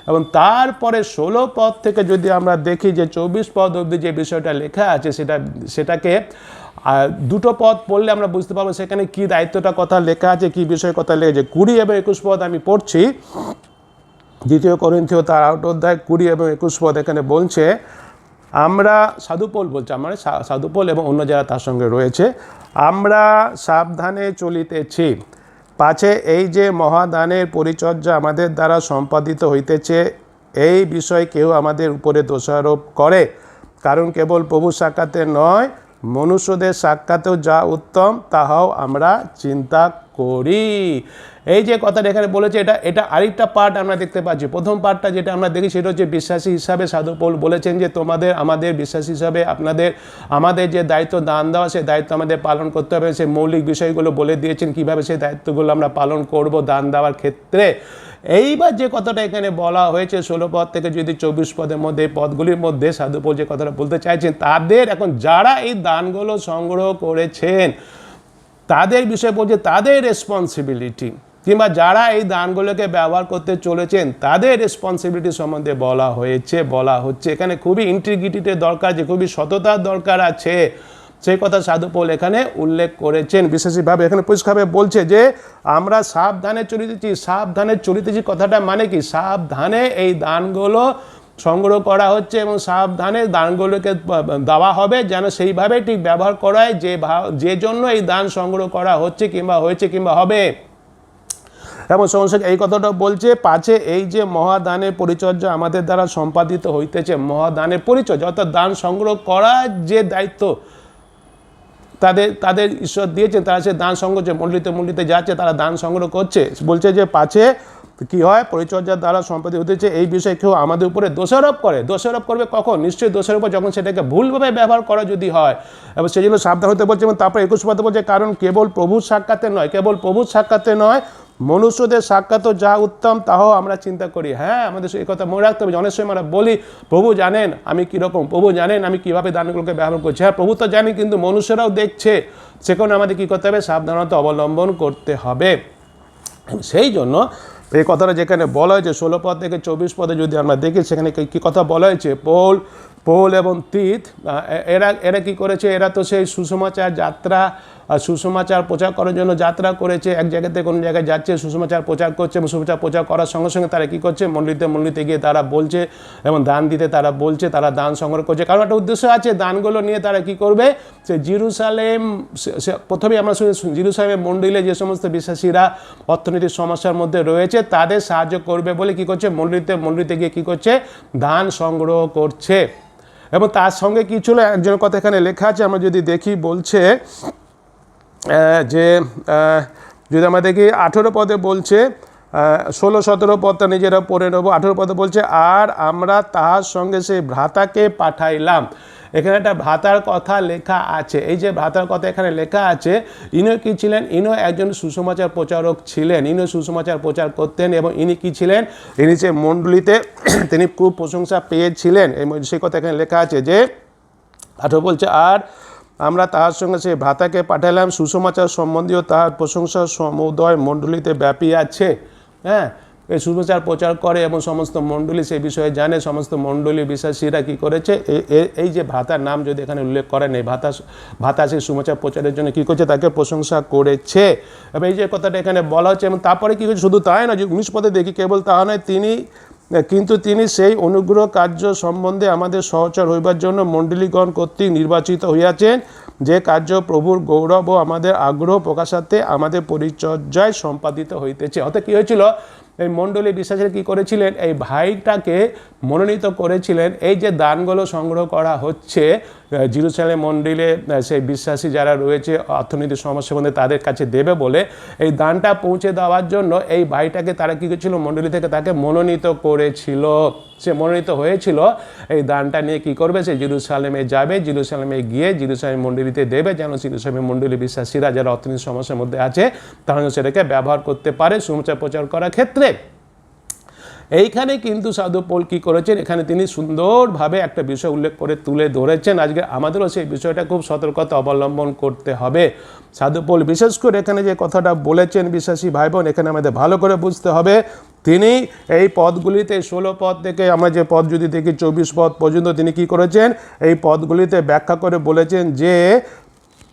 এবং তারপরে 16 পদ থেকে যদি আমরা দেখি যে 24 পদ অবধি যে বিষয়টা লেখা আছে, সেটাকে দুটো পদ পড়লে আমরা বুঝতে পারবো সেখানে কি দায়িত্বটা কথা লেখা আছে, কি বিষয়ে কথা লেগেছে। 20 এবং 21 পদ আমি পড়ছি। 2 করিন্থীয় তার 8 অধ্যায় 20 এবং 21 পদ এখানে বলছে, আমরা সাধুপোল বলছে, আমার সাধুপোল এবং অন্য যারা তার সঙ্গে রয়েছে, আমরা সাবধানে চলিতেছি, পাছে এই যে মহাদানের পরিচর্যা আমাদের দ্বারা সম্পাদিত হইতেছে, এই বিষয়ে কেউ আমাদের উপরে দোষারোপ করে। কারণ কেবল প্রভু সাক্ষাতে নয়, মনুষ্যদের সাক্ষাতেও যা উত্তম তাহাও আমরা চিন্তা করি। এই যে কথাটা এখানে বলেছে, এটা আরেকটা পার্ট আমরা দেখতে পাচ্ছি। প্রথম পার্টটা যেটা আমরা দেখি সেটা হচ্ছে বিশ্বাসী হিসাবে সাধু পৌল বলেছেন যে আমাদের বিশ্বাসী হিসাবে আমাদের যে দায়িত্ব দান দেওয়া, সেই দায়িত্ব আমাদের পালন করতে হবে। সেই মৌলিক বিষয়গুলো বলে দিয়েছেন কীভাবে সেই দায়িত্বগুলো আমরা পালন করব দান দেওয়ার ক্ষেত্রে। এইবার যে কথাটা এখানে বলা হয়েছে 16 পদ থেকে যদি 24 পদের মধ্যে, এই পদগুলির মধ্যে সাধুপোল যে কথাটা বলতে চাইছেন, তাদের এখন যারা এই দানগুলো সংগ্রহ করেছেন তাদের বিষয়ে বলছে তাদের রেসপন্সিবিলিটি, কিংবা যারা এই দানগুলোকে ব্যবহার করতে চলেছেন তাদের রেসপন্সিবিলিটি সম্বন্ধে বলা হচ্ছে। এখানে খুবই ইন্টিগ্রিটির দরকার, যে খুবই সততার দরকার আছে, সেই কথা সাধুপোল এখানে উল্লেখ করেছেন বিশেষভাবে। এখানে পরিষ্কারভাবে বলছে যে আমরা সাবধানে চলিতেছি। কথাটা মানে কি? সাবধানে এই দানগুলো সংগ্রহ করা হচ্ছে এবং সাবধানে দানগুলোকে দেওয়া হবে, যেন সেইভাবে ঠিক ব্যবহার করা হয় যে জন্য এই দান সংগ্রহ করা হচ্ছে কিংবা হয়েছে কিংবা হবে। এবং সংসদ এই কথাটা বলছে, পাছে এই যে মহাদানের পরিচর্যা আমাদের দ্বারা সম্পাদিত হইতেছে, মহাদানের পরিচর্যা অর্থাৎ দান সংগ্রহ করার যে দায়িত্ব তাদের ঈশ্বর দিয়েছেন, তারা সে দান সংগ্রহ মণ্ডলীতে যাচ্ছে, তারা দান সংগ্রহ করছে। বলছে যে পাছে কি হয়, পরিচর্যার দ্বারা সম্পাদিত হতেছে, এই বিষয়ে কেউ আমাদের উপরে দোষারোপ করবে কখন? নিশ্চয়ই দোষারোপ যখন সেটাকে ভুলভাবে ব্যবহার করা যদি হয়, এবং সেই জন্য সাবধান হতে বলছে। এবং তারপর 21 পদে বলছে, কারণ কেবল প্রভুর সাক্ষাতে নয়, মনুষ্যদের সাক্ষাৎ যা উত্তম তাহাও আমরা চিন্তা করি। হ্যাঁ, আমাদের এই কথা মনে রাখতে হবে। অনেক সময় আমরা বলি প্রভু জানেন আমি কীরকম, প্রভু জানেন আমি কীভাবে দানগুলোকে ব্যবহার করছি। হ্যাঁ, প্রভু তো জানি, কিন্তু মনুষ্যরাও দেখছে, সেখানে আমাদের কী করতে হবে? সাবধানতা অবলম্বন করতে হবে। সেই জন্য এই কথাটা যেখানে বলা হয়েছে 16 পদ থেকে 24 পদে যদি আমরা দেখি, সেখানে কী কথা বলা হয়েছে? পৌল এবং তীত এরা কি করেছে? এরা তো সেই সুসমাচার প্রচার করার জন্য যাত্রা করেছে, এক জায়গা থেকে কোনো জায়গায় যাচ্ছে, সুসমাচার প্রচার করছে, এবং সুসমাচার প্রচার করার সঙ্গে সঙ্গে তারা কী করছে? মণ্ডলীতে গিয়ে তারা বলছে এবং দান দিতে তারা বলছে, তারা দান সংগ্রহ করছে। কারণ একটা উদ্দেশ্য আছে, দানগুলো নিয়ে তারা কি করবে? সে জেরুসালেম, প্রথমেই আমরা শুনি জেরুসালেমের মণ্ডলে যে সমস্ত বিশ্বাসীরা অর্থনৈতিক সমস্যার মধ্যে রয়েছে তাদের সাহায্য করবে বলে কী করছে? মণ্ডলীতে গিয়ে কী করছে? দান সংগ্রহ করছে। এবং তার সঙ্গে কী ছিল? একজনের কথা এখানে লেখা আছে, আমরা যদি দেখি, বলছে যে যদি আমরা দেখি 18 পদে বলছে, 16-17 পদটা নিজেরা পড়ে নেবো। 18 পদে বলছে, আর আমরা তাহার সঙ্গে সেই ভ্রাতাকে পাঠাইলাম। এখানে একটা ভ্রাতার কথা লেখা আছে। এই যে ভ্রাতার কথা এখানে লেখা আছে, ইনি কি ছিলেন? ইনি একজন সুসমাচার প্রচারক ছিলেন। ইনি সুসমাচার প্রচার করতেন এবং ইনি কি ছিলেন? ইনি যে মণ্ডলীতে তিনি খুব প্রশংসা পেয়েছিলেন। সেই কথা এখানে লেখা আছে যে 18 বলছে, আর আমরা তাহার সঙ্গে সেই ভ্রাতাকে পাঠালাম, সুসমাচার সম্বন্ধীয় তাহার প্রশংসা সমুদয় মণ্ডলীতে ব্যাপী আছে। হ্যাঁ, এই সুসমাচার প্রচার করে এবং সমস্ত মণ্ডলী সেই বিষয়ে জানে। সমস্ত মণ্ডলী বিশ্বাসীরা কী করেছে? এই যে ভ্রাতার নাম যদি এখানে উল্লেখ করেন, এই ভ্রাতা সেই সুসমাচার প্রচারের জন্য কী করছে? তাকে প্রশংসা করেছে। এবং এই যে কথাটা এখানে বলা হচ্ছে, এবং তারপরে কী করছে? শুধু তাই নয়, যে 19 পদে দেখি, কেবল তাহা নয়, কিন্তু তিনি সেই অনুগ্রহ কার্য সম্বন্ধে আমাদের সহচর হইবার জন্য মণ্ডলীগণ কর্তৃক নির্বাচিত হইয়াছেন, যে কার্য প্রভুর গৌরব ও আমাদের আগ্রহ প্রকাশার্থে আমাদের পরিচর্যায় সম্পাদিত হইতেছে। অর্থাৎ কী হয়েছিল? এই মণ্ডলী বিশ্বাসীরা কী করেছিলেন? এই ভাইটাকে মনোনীত করেছিলেন, এই যে দানগুলো সংগ্রহ করা হচ্ছে জেরুসালেম মণ্ডলে সেই বিশ্বাসী যারা রয়েছে অর্থনৈতিক সমস্যা মধ্যে তাদের কাছে দেবে বলে, এই দানটা পৌঁছে দেওয়ার জন্য এই ভাইটাকে তারা কী করেছিল? মণ্ডলী থেকে তাকে মনোনীত করেছিল। সে মনোনীত হয়েছিল এই দানটা নিয়ে কী করবে? সে জেরুসালেমে যাবে, জেরুসালেমে গিয়ে জেরুসালেম মণ্ডলীতে দেবে, যেন জেরুসালেমের মণ্ডলী বিশ্বাসীরা যারা অর্থনৈতিক সমস্যার মধ্যে আছে তারা সেটাকে ব্যবহার করতে পারে সুসমাচার প্রচার করার ক্ষেত্রে। এইখানে কিন্তু সাধু পৌল কী করেছেন? এখানে তিনি সুন্দরভাবে একটা বিষয় উল্লেখ করে তুলে ধরেছেন। আজকে আমাদেরও সেই বিষয়টা খুব সতর্কতা অবলম্বন করতে হবে। সাধু পৌল বিশেষ করে এখানে যে কথাটা বলেছেন বিশ্বাসী ভাই বোন, এখানে আমাদের ভালো করে বুঝতে হবে। তিনি এই পদগুলিতে 16 পদ থেকে আমরা যে পদ যদি দেখি 24 পদ পর্যন্ত তিনি কী করেছেন? এই পদগুলিতে ব্যাখ্যা করে বলেছেন যে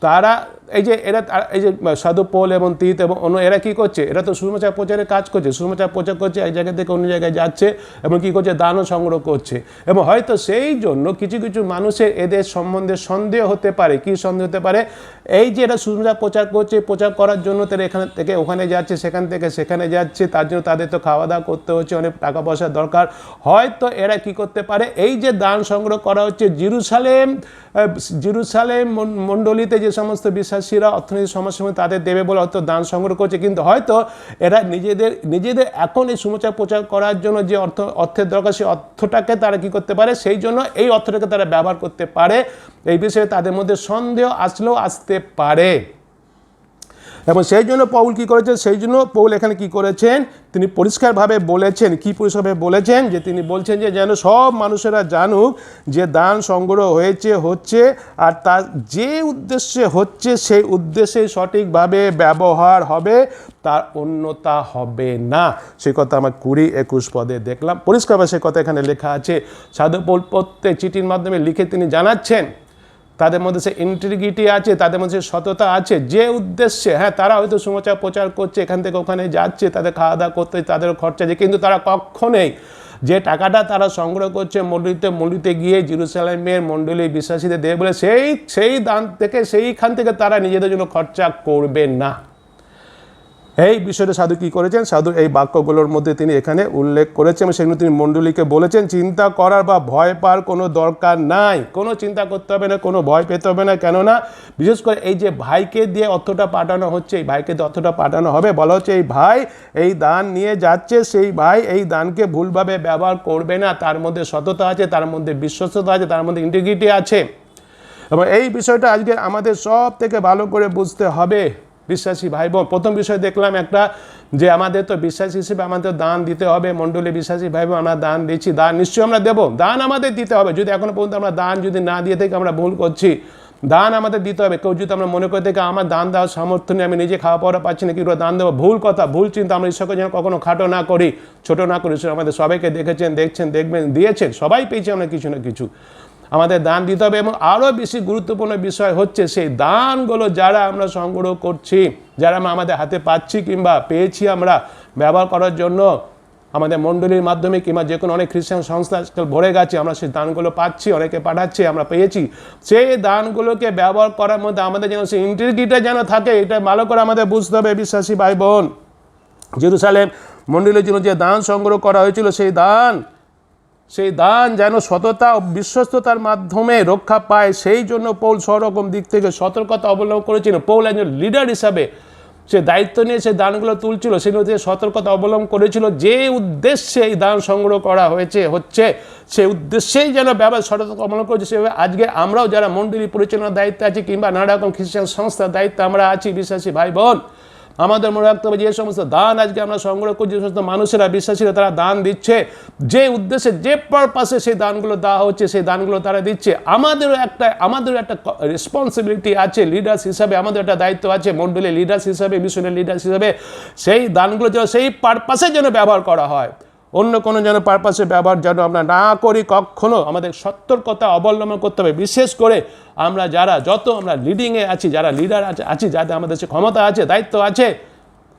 তারা এই যে এরা এই যে সাধু পোল এবং তিত এবং অন্য এরা কী করছে, এরা তো সুষমাচার প্রচারের কাজ করছে, সুষমাচার প্রচার করছে, এক জায়গা থেকে অন্য জায়গায় যাচ্ছে এবং কী করছে, দানও সংগ্রহ করছে। এবং হয়তো সেই জন্য কিছু কিছু মানুষের এদের সম্বন্ধে সন্দেহ হতে পারে। কি সন্দেহ হতে পারে? এই যে এরা সুষমাচার প্রচার করছে, প্রচার করার জন্য তারা এখান থেকে ওখানে যাচ্ছে, সেখান থেকে সেখানে যাচ্ছে, তার জন্য তাদের তো খাওয়া দাওয়া করতে হচ্ছে, অনেক টাকা পয়সার দরকার। হয়তো এরা কি করতে পারে, এই যে দান সংগ্রহ করা হচ্ছে জেরুজালেম মণ্ডলীতে যে সমস্ত বিশ্বাসীরা অর্থনৈতিক সমস্যা তাদের দেবে বলে হয়তো দান সংগ্রহ করছে, কিন্তু হয়তো এরা নিজেদের এখন এই সুসমাচার প্রচার করার জন্য যে অর্থের দরকার, সেই অর্থটাকে তারা কি করতে পারে, সেই জন্য এই অর্থটাকে তারা ব্যবহার করতে পারে। এই বিষয়ে তাদের মধ্যে সন্দেহ আসলেও আসতে পারে। এবং সেই জন্য পৌল কী করেছেন, সেই জন্য পৌল এখানে কি করেছেন, তিনি পরিষ্কারভাবে বলেছেন, কি পরিষ্কারভাবে বলেছেন, যে তিনি বলছেন যে যেন সব মানুষেরা জানুক যে দান সংগ্রহ হচ্ছে আর তার যে উদ্দেশ্যে হচ্ছে সেই উদ্দেশ্যে সঠিকভাবে ব্যবহার হবে, তার অন্যতা হবে না। সে কথা আমার 20-21 পদে দেখলাম পরিষ্কারভাবে, সে কথা এখানে লেখা আছে। সাধু পৌল প্রত্যেক চিঠির মাধ্যমে লিখে তিনি জানাচ্ছেন তাদের মধ্যে সে ইন্টিগ্রিটি আছে, তাদের মধ্যে সততা আছে, যে উদ্দেশ্যে, হ্যাঁ তারা হয়তো সুসমাচার প্রচার করছে, এখান থেকে ওখানে যাচ্ছে, তাদের খাওয়া দাওয়া করতে তাদের খরচা আছে, কিন্তু তারা কখনোই যে টাকাটা তারা সংগ্রহ করছে মণ্ডলীতে গিয়ে জেরুজালেমের মণ্ডলী বিশ্বাসীদের দেবে বলে সেই দান থেকে, সেইখান থেকে তারা নিজেদের জন্য খরচা করবে না। এই বিষয়টা সাধু কী করেছেন, সাধু এই বাক্যগুলোর মধ্যে তিনি এখানে উল্লেখ করেছেন এবং সেগুলো তিনি মণ্ডলীকে বলেছেন চিন্তা করার বা ভয় পাওয়ার কোনো দরকার নাই, কোনো চিন্তা করতে হবে না, কোনো ভয় পেতে হবে না। কেননা বিশেষ করে এই যে ভাইকে দিয়ে অর্থটা পাঠানো হচ্ছে, এই ভাইকে দিয়ে অর্থটা পাঠানো হবে, বলা হচ্ছে এই ভাই এই দান নিয়ে যাচ্ছে, সেই ভাই এই দানকে ভুলভাবে ব্যবহার করবে না, তার মধ্যে সততা আছে, তার মধ্যে বিশ্বস্ততা আছে, তার মধ্যে ইন্টিগ্রিটি আছে। এবং এই বিষয়টা আজকে আমাদের সব থেকে ভালো করে বুঝতে হবে বিশ্বাসী ভাই বোন। প্রথম বিষয় দেখলাম একটা, যে আমাদের তো বিশ্বাসী হিসেবে আমাদের দান দিতে হবে। মণ্ডলী বিশ্বাসী ভাই বোন আমরা দান দিচ্ছি, দান নিশ্চয়ই আমরা দেবো, দান আমাদের দিতে হবে। যদি এখনো পর্যন্ত আমরা দান যদি না দিয়ে থেকে আমরা ভুল করছি, দান আমাদের দিতে হবে। কেউ যদি আমরা মনে করে থেকে আমার দান দেওয়ার সামর্থ্য নেই, আমি নিজে খাওয়া পাওয়া পাচ্ছি না, কি করে দান দেবো, ভুল কথা, ভুল চিন্তা। আমরা ঈশ্বরকে যেন কখনো খাটো না করি, ছোট না করি। ঈশ্বর আমাদের সবাইকে দেখেছেন, দেখছেন, দেখবেন, দিয়েছেন, সবাই পেয়েছি আমরা কিছু না কিছু। আমাদের দান দিতে হবে। এবং আরও বেশি গুরুত্বপূর্ণ বিষয় হচ্ছে সেই দানগুলো যারা আমরা সংগ্রহ করছি, যারা আমরা আমাদের হাতে পাচ্ছি কিংবা পেয়েছি আমরা ব্যবহার করার জন্য আমাদের মণ্ডলীর মাধ্যমে কিংবা যে কোনো অনেক খ্রিস্টান সংস্থা আজকাল ভরে গেছে, আমরা সেই দানগুলো পাচ্ছি, অনেকে পাঠাচ্ছে, আমরা পেয়েছি। সেই দানগুলোকে ব্যবহার করার মধ্যে আমাদের যেন সেই ইন্টিগ্রিটিটা যেন থাকে, এটা ভালো করে আমাদের বুঝতে হবে বিশ্বাসী ভাই বোন। জেরুজালেম মণ্ডলীর জন্য যে দান সংগ্রহ করা হয়েছিল, সেই দান যেন সততা ও বিশ্বস্ততার মাধ্যমে রক্ষা পায়, সেই জন্য পৌল সরকম দিক থেকে সতর্কতা অবলম্বন করেছিল। পৌল একজন লিডার হিসাবে সে দায়িত্ব নিয়ে সে দানগুলো তুলছিল, সেগুলো থেকে সতর্কতা অবলম্বন করেছিল, যে উদ্দেশ্যে এই দান সংগ্রহ করা হচ্ছে সেই উদ্দেশ্যেই যেন ব্যবহার সতর্কতা অবলম্বন করেছে। সেভাবে আজকে আমরাও যারা মণ্ডলী পরিচালনার দায়িত্বে আছি কিংবা নানা রকম খ্রিস্টান সংস্থার দায়িত্বে আমরা আছি বিশ্বাসী ভাই বোন, আমাদের মনে রাখতে হবে যে সমস্ত দান আজকে আমরা সংগ্রহ করছি, যে সমস্ত মানুষেরা বিশ্বাসীরা তারা দান দিচ্ছে, যে উদ্দেশ্যে যে পারপাসে সেই দানগুলো দেওয়া হচ্ছে, সেই দানগুলো তারা দিচ্ছে। আমাদেরও একটা রেসপন্সিবিলিটি আছে লিডার্স হিসাবে, আমাদের একটা দায়িত্ব আছে মণ্ডলীর লিডার্স হিসাবে, মিশনের লিডার্স হিসাবে, সেই দানগুলো যেন সেই পারপাসে যেন ব্যবহার করা হয়, অন্য কোনো যেন পারপাসে ব্যবহার যেন আমরা না করি কখনো। আমাদের সতর্কতা অবলম্বন করতে হবে। বিশেষ করে আমরা যারা আমরা লিডিংয়ে আছি, যারা লিডার আছি, যাদের আমাদের সে ক্ষমতা আছে, দায়িত্ব আছে,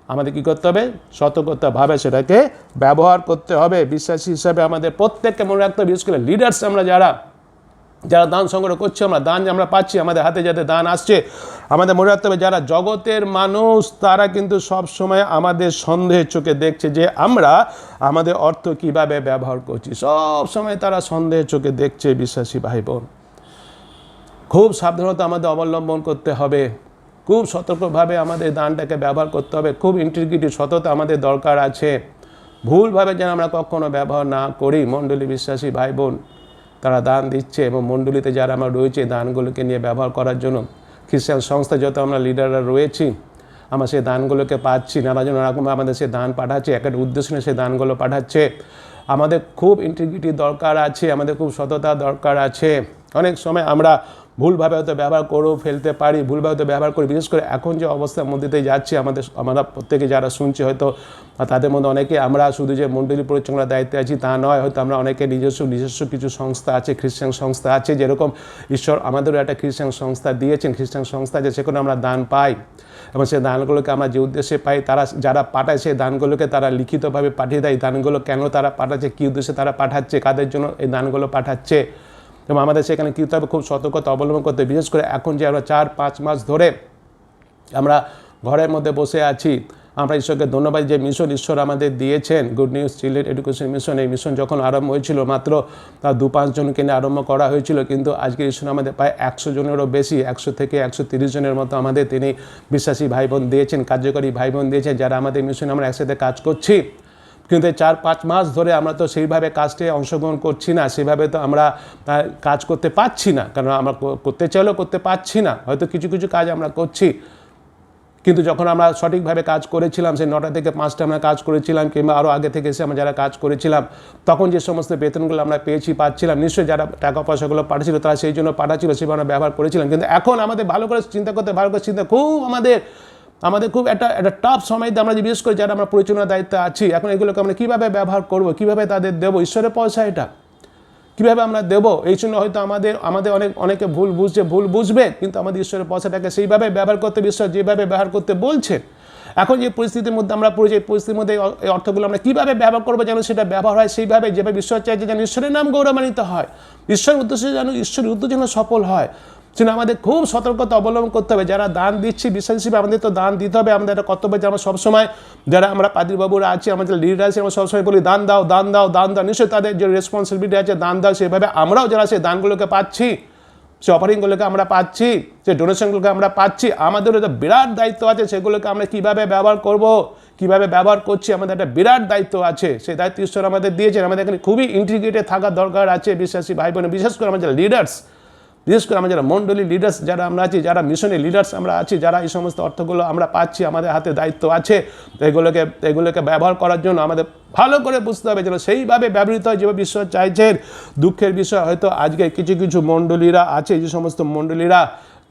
আমাদের কী করতে হবে, সতর্কতাভাবে সেটাকে ব্যবহার করতে হবে। বিশ্বাসী হিসাবে আমাদের প্রত্যেককে মনে রাখতে হবে, বিশেষ করে লিডার্স আমরা যারা দান সংগ্রহ করছি, আমরা দান যে আমরা পাচ্ছি, আমাদের হাতে যাতে দান আসছে, আমাদের মনে রাখতে হবে যারা জগতের মানুষ তারা কিন্তু সব সময় আমাদের সন্দেহের চোখে দেখছে যে আমরা আমাদের অর্থ কিভাবে ব্যবহার করছি, সব সময় তারা সন্দেহের চোখে দেখছে। বিশ্বাসী ভাই বোন, খুব সাবধানতা আমাদের অবলম্বন করতে হবে, খুব সতর্কভাবে আমাদের দানটাকে ব্যবহার করতে হবে, খুব ইন্টিগ্রিটি সততা আমাদের দরকার আছে। ভুলভাবে যেন আমরা কখনো ব্যবহার না করি। মণ্ডলী বিশ্বাসী ভাই বোন তারা দান দিচ্ছে এবং মণ্ডলীতে যারা আমরা রয়েছে দানগুলোকে নিয়ে ব্যবহার করার জন্য, খ্রিস্টান সংস্থা যত আমরা লিডাররা রয়েছি, আমরা সেই দানগুলোকে পাচ্ছি, নানাজন নানারকম আমাদের সে দান পাঠাচ্ছে, একটা উদ্দেশ্য নিয়ে সেই দানগুলো পাঠাচ্ছে। আমাদের খুব ইন্টিগ্রিটি দরকার আছে, আমাদের খুব সততা দরকার আছে। অনেক সময় আমরা ভুলভাবে হয়তো ব্যবহার করেও ফেলতে পারি, ভুলভাবে হয়তো ব্যবহার করি। বিশেষ করে এখন যে অবস্থার মধ্যে দিয়ে যাচ্ছি আমরা প্রত্যেকে যারা শুনছি হয়তো তাদের মধ্যে অনেকে আমরা শুধু যে মণ্ডলী পরিচালনার দায়িত্বে আছি তা নয়, হয়তো আমরা অনেকে নিজস্ব কিছু সংস্থা আছে, খ্রিস্টান সংস্থা আছে, যেরকম ঈশ্বর আমাদেরও একটা খ্রিস্টান সংস্থা দিয়েছেন, খ্রিস্টান সংস্থা আছে, সেখানে আমরা দান পাই এবং সেই দানগুলোকে আমরা যে উদ্দেশ্যে পাই, তারা যারা পাঠায় সেই দানগুলোকে তারা লিখিতভাবে পাঠিয়ে দেয়। দানগুলো কেন তারা পাঠাচ্ছে, কী উদ্দেশ্যে তারা পাঠাচ্ছে, কাদের জন্য এই দানগুলো পাঠাচ্ছে, এবং আমাদের সেখানে কী হতে হবে, খুব সতর্কতা অবলম্বন করতে। বিশেষ করে এখন যে আমরা 4-5 মাস ধরে আমরা ঘরের মধ্যে বসে আছি, আমরা ঈশ্বরকে ধন্যবাদ যে মিশন ঈশ্বর আমাদের দিয়েছেন, good news children education mission. এই মিশন যখন আরম্ভ হয়েছিল মাত্র 2-5 জনকে নিয়ে আরম্ভ করা হয়েছিল, কিন্তু আজকে ঈশ্বর আমাদের প্রায় 100 জনেরও বেশি, 100 থেকে 130 জনের মতো আমাদের তিনি বিশ্বাসী ভাই বোন দিয়েছেন, কার্যকরী ভাই বোন দিয়েছেন, যারা আমাদের মিশনে আমরা একসাথে কাজ করছি। কিন্তু 4-5 মাস ধরে আমরা তো সেইভাবে কাজটি অংশগ্রহণ করছি না, সেভাবে তো আমরা কাজ করতে পারছি না, কারণ আমরা করতে চাইলেও করতে পারছি না। হয়তো কিছু কিছু কাজ আমরা করছি, কিন্তু যখন আমরা সঠিকভাবে কাজ করেছিলাম, সেই 9টা থেকে 5টা আমরা কাজ করেছিলাম, কিংবা আরও আগে থেকে এসে আমরা যারা কাজ করেছিলাম, তখন যে সমস্ত বেতনগুলো আমরা পাচ্ছিলাম, নিশ্চয়ই যারা টাকা পয়সাগুলো পাঠাচ্ছিল তারা সেই জন্য পাঠাচ্ছিল, সেভাবে আমরা ব্যবহার করেছিলাম। কিন্তু এখন আমাদের ভালো করে চিন্তা খুব আমাদের খুব একটা টাফ সময় আমরা বিশেষ করে যারা আমরা পরিচালনার দায়িত্বে আছি, এখন এগুলোকে আমরা কীভাবে ব্যবহার করব, কীভাবে তাদের দেবো, ঈশ্বরের পয়সা এটা কীভাবে আমরা দেবো। এই জন্য হয়তো আমাদের অনেকে ভুল বুঝবে, কিন্তু আমাদের ঈশ্বরের পয়সাটাকে সেইভাবে ব্যবহার করতে, ঈশ্বর যেভাবে ব্যবহার করতে বলছেন। এখন যে পরিস্থিতির মধ্যে আমরা পড়েছি, এই পরিস্থিতির মধ্যে এই অর্থগুলো আমরা কীভাবে ব্যবহার করবো, যেন সেটা ব্যবহার হয় সেইভাবে, যেভাবে ঈশ্বর চাইছে, যেন ঈশ্বরের নাম গৌরবান্বিত হয়, ঈশ্বরের উদ্দেশ্যে যেন ঈশ্বরের উদ্দেশ্য যেন সফল হয়। সেটা আমাদের খুব সতর্কতা অবলম্বন করতে হবে। যারা দান দিচ্ছি বিশ্বাস হিসেবে আমাদের তো দান দিতে হবে, আমাদের একটা কর্তব্য যে আমরা সবসময় যারা আমরা পাদ্রীবাবুরা আছি, আমাদের লিডার আছে, আমরা সবসময় বলি দান দাও, দান দাও, দান দাও। নিশ্চয়ই তাদের যে রেসপন্সিবিলিটি আছে দান দাও, সেভাবে আমরাও যারা সেই দানগুলোকে পাচ্ছি, সে অফারিংগুলোকে আমরা পাচ্ছি, সে ডোনেশনগুলোকে আমরা পাচ্ছি, আমাদেরও একটা বিরাট দায়িত্ব আছে, সেগুলোকে আমরা কীভাবে ব্যবহার করব, কীভাবে ব্যবহার করছি, আমাদের একটা বিরাট দায়িত্ব আছে। সেই দায়িত্ব ঈশ্বর আমাদের দিয়েছেন। আমাদের এখানে খুবই ইন্টিগ্রেটেড থাকার দরকার আছে বিশ্বাসী ভাই বোন, বিশেষ করে আমাদের লিডার্স, বিশেষ করে আমরা যারা মণ্ডলী লিডার্স যারা আমরা আছি, যারা মিশনের লিডার্স আমরা আছি, যারা এই সমস্ত অর্থগুলো আমরা পাচ্ছি, আমাদের হাতে দায়িত্ব আছে এগুলোকে ব্যবহার করার জন্য আমাদের ভালো করে বুঝতে হবে যেন সেইভাবে ব্যবহৃত হয় যেভাবে ঈশ্বর চাইছেন। দুঃখের বিষয় হয়তো আজকে কিছু মণ্ডলীরা আছে, যে সমস্ত মণ্ডলীরা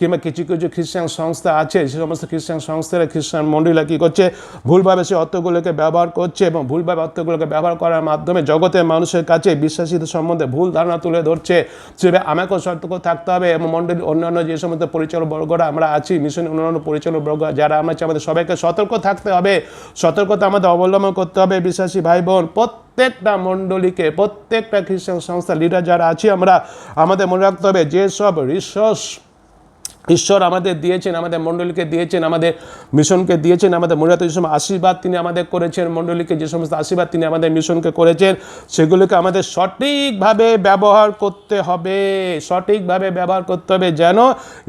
কিংবা কিছু খ্রিস্টান সংস্থা আছে, সে সমস্ত খ্রিস্টান সংস্থারা, খ্রিস্টান মণ্ডলীরা কী করছে, ভুলভাবে সে অর্থগুলোকে ব্যবহার করছে, এবং ভুলভাবে অর্থগুলোকে ব্যবহার করার মাধ্যমে জগতের মানুষের কাছে বিশ্বাসীদের সম্বন্ধে ভুল ধারণা তুলে ধরছে। সেভাবে আমাকেও সতর্ক থাকতে হবে, এবং মণ্ডলী অন্যান্য যে সমস্ত পরিচালকবর্গরা আমরা আছি, মিশনের অন্যান্য পরিচালকবর্গ যারা আমরা আছি, আমাদের সবাইকে সতর্ক থাকতে হবে, সতর্কতা আমাদের অবলম্বন করতে হবে বিশ্বাসী ভাই বোন। প্রত্যেকটা মণ্ডলীকে, প্রত্যেকটা খ্রিস্টান সংস্থা লিডার যারা আছি আমাদের মনে রাখতে হবে যে সব রিসোর্স ঈশ্বর আমাদের দিয়েছেন, আমাদের মণ্ডলীকে দিয়েছেন, আমাদের মিশনকে দিয়েছেন, আমাদের মনে রাখতে যে সমস্ত আশীর্বাদ তিনি আমাদের করেছেন, মণ্ডলীকে যে সমস্ত আশীর্বাদ তিনি আমাদের মিশনকে করেছেন, সেগুলোকে আমাদের সঠিকভাবে ব্যবহার করতে হবে, সঠিকভাবে ব্যবহার করতে হবে, যেন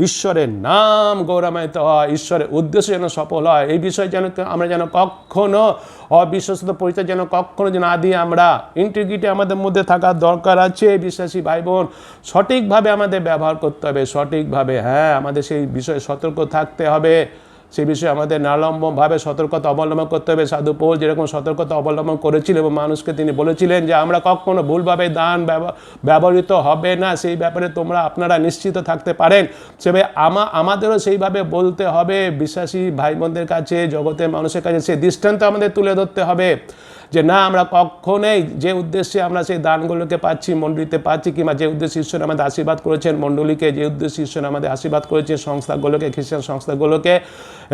ঈশ্বরের নাম গৌরবান্বিত হয়, ঈশ্বরের উদ্দেশ্য যেন সফল হয়। এই বিষয়ে আমরা যেন কখনো অবিশ্বস্ত পরিচয় যেন কখনো না দিয়ে, আমরা ইন্টিগ্রিটি আমাদের মধ্যে থাকার দরকার আছে বিশ্বাসী ভাই বোন। সঠিকভাবে আমাদের ব্যবহার করতে হবে, সঠিকভাবে, হ্যাঁ, আমাদের সেই বিষয়ে সতর্ক থাকতে হবে, সেই বিষয়ে আমাদের নির্লম্বভাবে সতর্কতা অবলম্বন করতে হবে। সাধু পৌল যেরকম সতর্কতা অবলম্বন করেছিল এবং মানুষকে তিনি বলেছিলেন যে আমরা কখনো ভুলভাবে দান ব্যবহৃত হবে না, সেই ব্যাপারে আপনারা নিশ্চিত থাকতে পারেন। সেভাবে আমাদেরও সেইভাবে বলতে হবে বিশ্বাসী ভাই বোনদের কাছে, জগতের মানুষের কাছে সেই দৃষ্টান্ত আমাদের তুলে ধরতে হবে যে না, আমরা কখনোই যে উদ্দেশ্যে আমরা সেই দানগুলোকে পাচ্ছি, মণ্ডলীতে পাচ্ছি, কিংবা যে উদ্দেশ্যে ঈশ্বর আমাদের আশীর্বাদ করেছেন মণ্ডলীকে, যে উদ্দেশ্যে ঈশ্বর আমাদের আশীর্বাদ করেছে সংস্থাগুলোকে, খ্রিস্টান সংস্থাগুলোকে,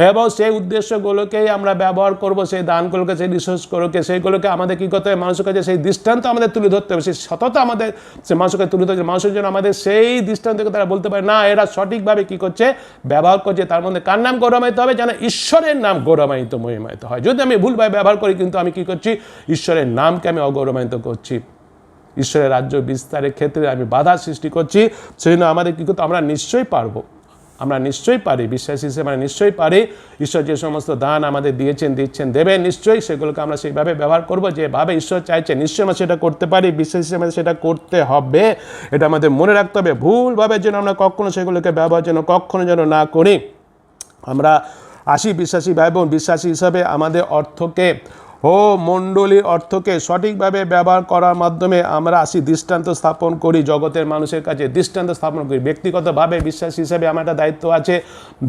এবং সেই উদ্দেশ্যগুলোকেই আমরা ব্যবহার করব, সেই দানগুলোকে, সেই রিসোর্সগুলোকে, সেইগুলোকে আমাদের কী করতে হবে, মানুষের কাছে সেই দৃষ্টান্ত আমাদের তুলে ধরতে হবে, সেই সততা আমাদের সে মানুষকে তুলে ধরতে হবে। মানুষের জন্য আমাদের সেই দৃষ্টান্তকে তারা বলতে পারে না এরা সঠিকভাবে কী করছে, ব্যবহার করছে, তার মধ্যে কার নাম গৌরবান্বিত হবে, যেন ঈশ্বরের নাম গৌরবান্বিত মহিমান্বিত হয়। যদি আমি ভুলভাবে ব্যবহার করি, কিন্তু আমি কী করছি, ঈশ্বরের নামকে আমি অগৌরবান্বিত করছি, ঈশ্বরের রাজ্য বিস্তারের ক্ষেত্রে আমি বাধা সৃষ্টি করছি। সেই জন্য আমাদের কী করতে, আমরা নিশ্চয়ই পারবো, আমরা নিশ্চয়ই পারি, বিশ্বাসী হিসেবে আমরা নিশ্চয়ই পারি। ঈশ্বর যে সমস্ত দান আমাদের দিচ্ছেন, দেবেন, নিশ্চয়ই সেগুলোকে আমরা সেইভাবে ব্যবহার করব যেভাবে ঈশ্বর চাইছে। নিশ্চয়ই আমরা সেটা করতে পারি, বিশ্বাসী হিসেবে আমাদের সেটা করতে হবে, এটা আমাদের মনে রাখতে হবে। ভুলভাবে যেন আমরা কখনো সেগুলোকে ব্যবহার কখনো যেন না করি। আমরা বিশ্বাসী ভাই বোন, বিশ্বাসী হিসাবে আমাদের ও মণ্ডলীর অর্থকে সঠিকভাবে ব্যবহার করার মাধ্যমে আমরা আসি দৃষ্টান্ত স্থাপন করি জগতের মানুষের কাছে, দৃষ্টান্ত স্থাপন করি। ব্যক্তিগতভাবে বিশ্বাস হিসেবে আমার একটা দায়িত্ব আছে,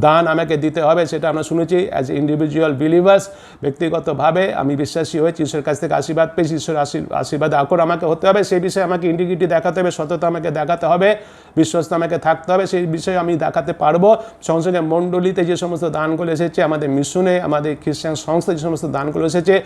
দান আমাকে দিতে হবে, সেটা আমরা শুনেছি। অ্যাজ ইন্ডিভিজুয়াল বিলিভার্স, ব্যক্তিগতভাবে আমি বিশ্বাসী হয়েছি, ঈশ্বরের কাছ থেকে আশীর্বাদ পেয়েছি, ঈশ্বরের আশীর্বাদ আকর আমাকে হতে হবে। সেই বিষয়ে আমাকে ইন্টিগ্রিটি দেখাতে হবে, সততা আমাকে দেখাতে হবে, বিশ্বস্ত আমাকে থাকতে হবে, সেই বিষয়ে আমি দেখাতে পারবো। সঙ্গে সঙ্গে মণ্ডলীতে যে সমস্ত দানগুলো এসেছে, আমাদের মিশনে, আমাদের খ্রিস্টান সংস্থা যে সমস্ত দানগুলো এসেছে,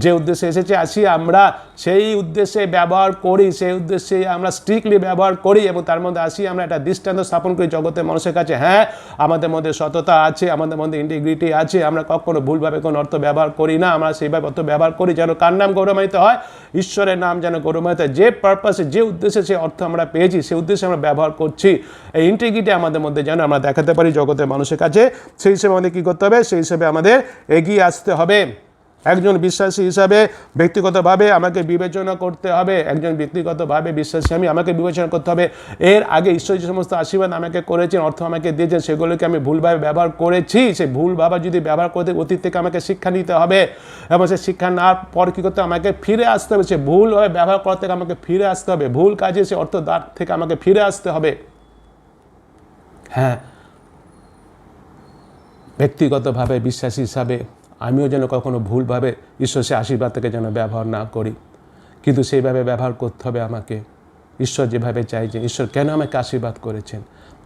যে উদ্দেশ্যে এসেছে, আসি আমরা সেই উদ্দেশ্যে ব্যবহার করি, সেই উদ্দেশ্যে আমরা স্ট্রিক্টলি ব্যবহার করি এবং তার মধ্যে আসি আমরা একটা দৃষ্টান্ত স্থাপন করি জগতের মানুষের কাছে। হ্যাঁ, আমাদের মধ্যে সততা আছে, আমাদের মধ্যে ইন্টিগ্রিটি আছে, আমরা কখনো ভুলভাবে কোনো অর্থ ব্যবহার করি না, আমরা সেইভাবে অর্থ ব্যবহার করি যেন কার নাম গৌরবান্বিত হয়, ঈশ্বরের নাম যেন গৌরবান্বিত হয়। যে পারপাসে, যে উদ্দেশ্যে সেই অর্থ আমরা পেয়েছি, সেই উদ্দেশ্যে আমরা ব্যবহার করছি, এই ইন্টিগ্রিটি আমাদের মধ্যে যেন আমরা দেখাতে পারি জগতের মানুষের কাছে। সেই হিসেবে আমাদের কী করতে হবে? সেই হিসেবে আমাদের এগিয়ে আসতে হবে। একজন বিশ্বাসী হিসাবে ব্যক্তিগতভাবে আমাকে বিবেচনা করতে হবে, একজন ব্যক্তিগতভাবে বিশ্বাসী আমাকে বিবেচনা করতে হবে। এর আগে ঈশ্বর যে সমস্ত আশীর্বাদ আমাকে করেছেন, অর্থ আমাকে দিয়েছেন, সেগুলোকে আমি ভুলভাবে ব্যবহার করেছি। সেই ভুলভাবে যদি ব্যবহার করতে, অতীত থেকে আমাকে শিক্ষা নিতে হবে এবং সেই শিক্ষা নেওয়ার পর কী করতে হবে? আমাকে ফিরে আসতে হবে। সে ভুলভাবে ব্যবহার করা থেকে আমাকে ফিরে আসতে হবে, ভুল কাজে সে অর্থ দ্বার থেকে আমাকে ফিরে আসতে হবে। হ্যাঁ, ব্যক্তিগতভাবে বিশ্বাসী হিসাবে আমিও যেন কখনো ভুলভাবে ঈশ্বর সে আশীর্বাদ থেকে যেন ব্যবহার না করি, কিন্তু সেইভাবে ব্যবহার করতে হবে আমাকে। ঈশ্বর যেভাবে চাইছেন, ঈশ্বর কেন আমাকে আশীর্বাদ করেছেন,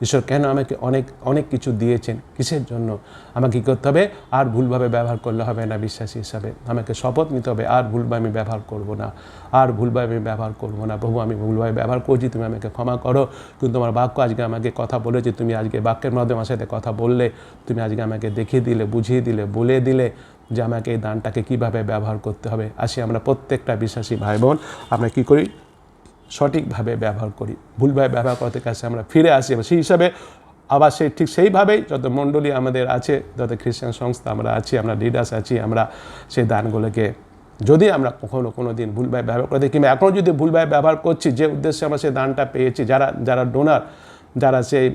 ঈশ্বর কেন আমাকে অনেক অনেক কিছু দিয়েছেন, কিসের জন্য, আমাকে কী করতে হবে? আর ভুলভাবে ব্যবহার করলে হবে না। বিশ্বাসী হিসাবে আমাকে শপথ নিতে হবে, আর ভুলভাবে আমি ব্যবহার করব না, আর ভুলভাবে আমি ব্যবহার করব না। প্রভু, আমি ভুলভাবে ব্যবহার করছি, তুমি আমাকে ক্ষমা করো। কিন্তু তোমার বাক্য আজকে আমাকে কথা বলেছে, তুমি আজকে বাক্যের মাধ্যমে আমার সাথে কথা বললে, তুমি আজকে আমাকে দেখিয়ে দিলে, বুঝিয়ে দিলে, বলে দিলে যে আমাকে এই দানটাকে কীভাবে ব্যবহার করতে হবে। আসি আমরা প্রত্যেকটা বিশ্বাসী ভাই বোন, আমরা কী করি? সঠিকভাবে ব্যবহার করি, ভুলভাবে ব্যবহার করতে কাছে আমরা ফিরে আসি। এবং সেই হিসাবে আবার সেই ঠিক সেইভাবেই যত মণ্ডলী আমাদের আছে, যত খ্রিস্টান সংস্থা আমরা আছি, আমরা লিডার্স আছি, আমরা সেই দানগুলোকে যদি আমরা কখনো কোনো দিন ভুলভাবে ব্যবহার করতে, কিংবা এখনও যদি ভুলভাবে ব্যবহার করছি, যে উদ্দেশ্যে আমরা সেই দানটা পেয়েছি, যারা ডোনার, যারা সেই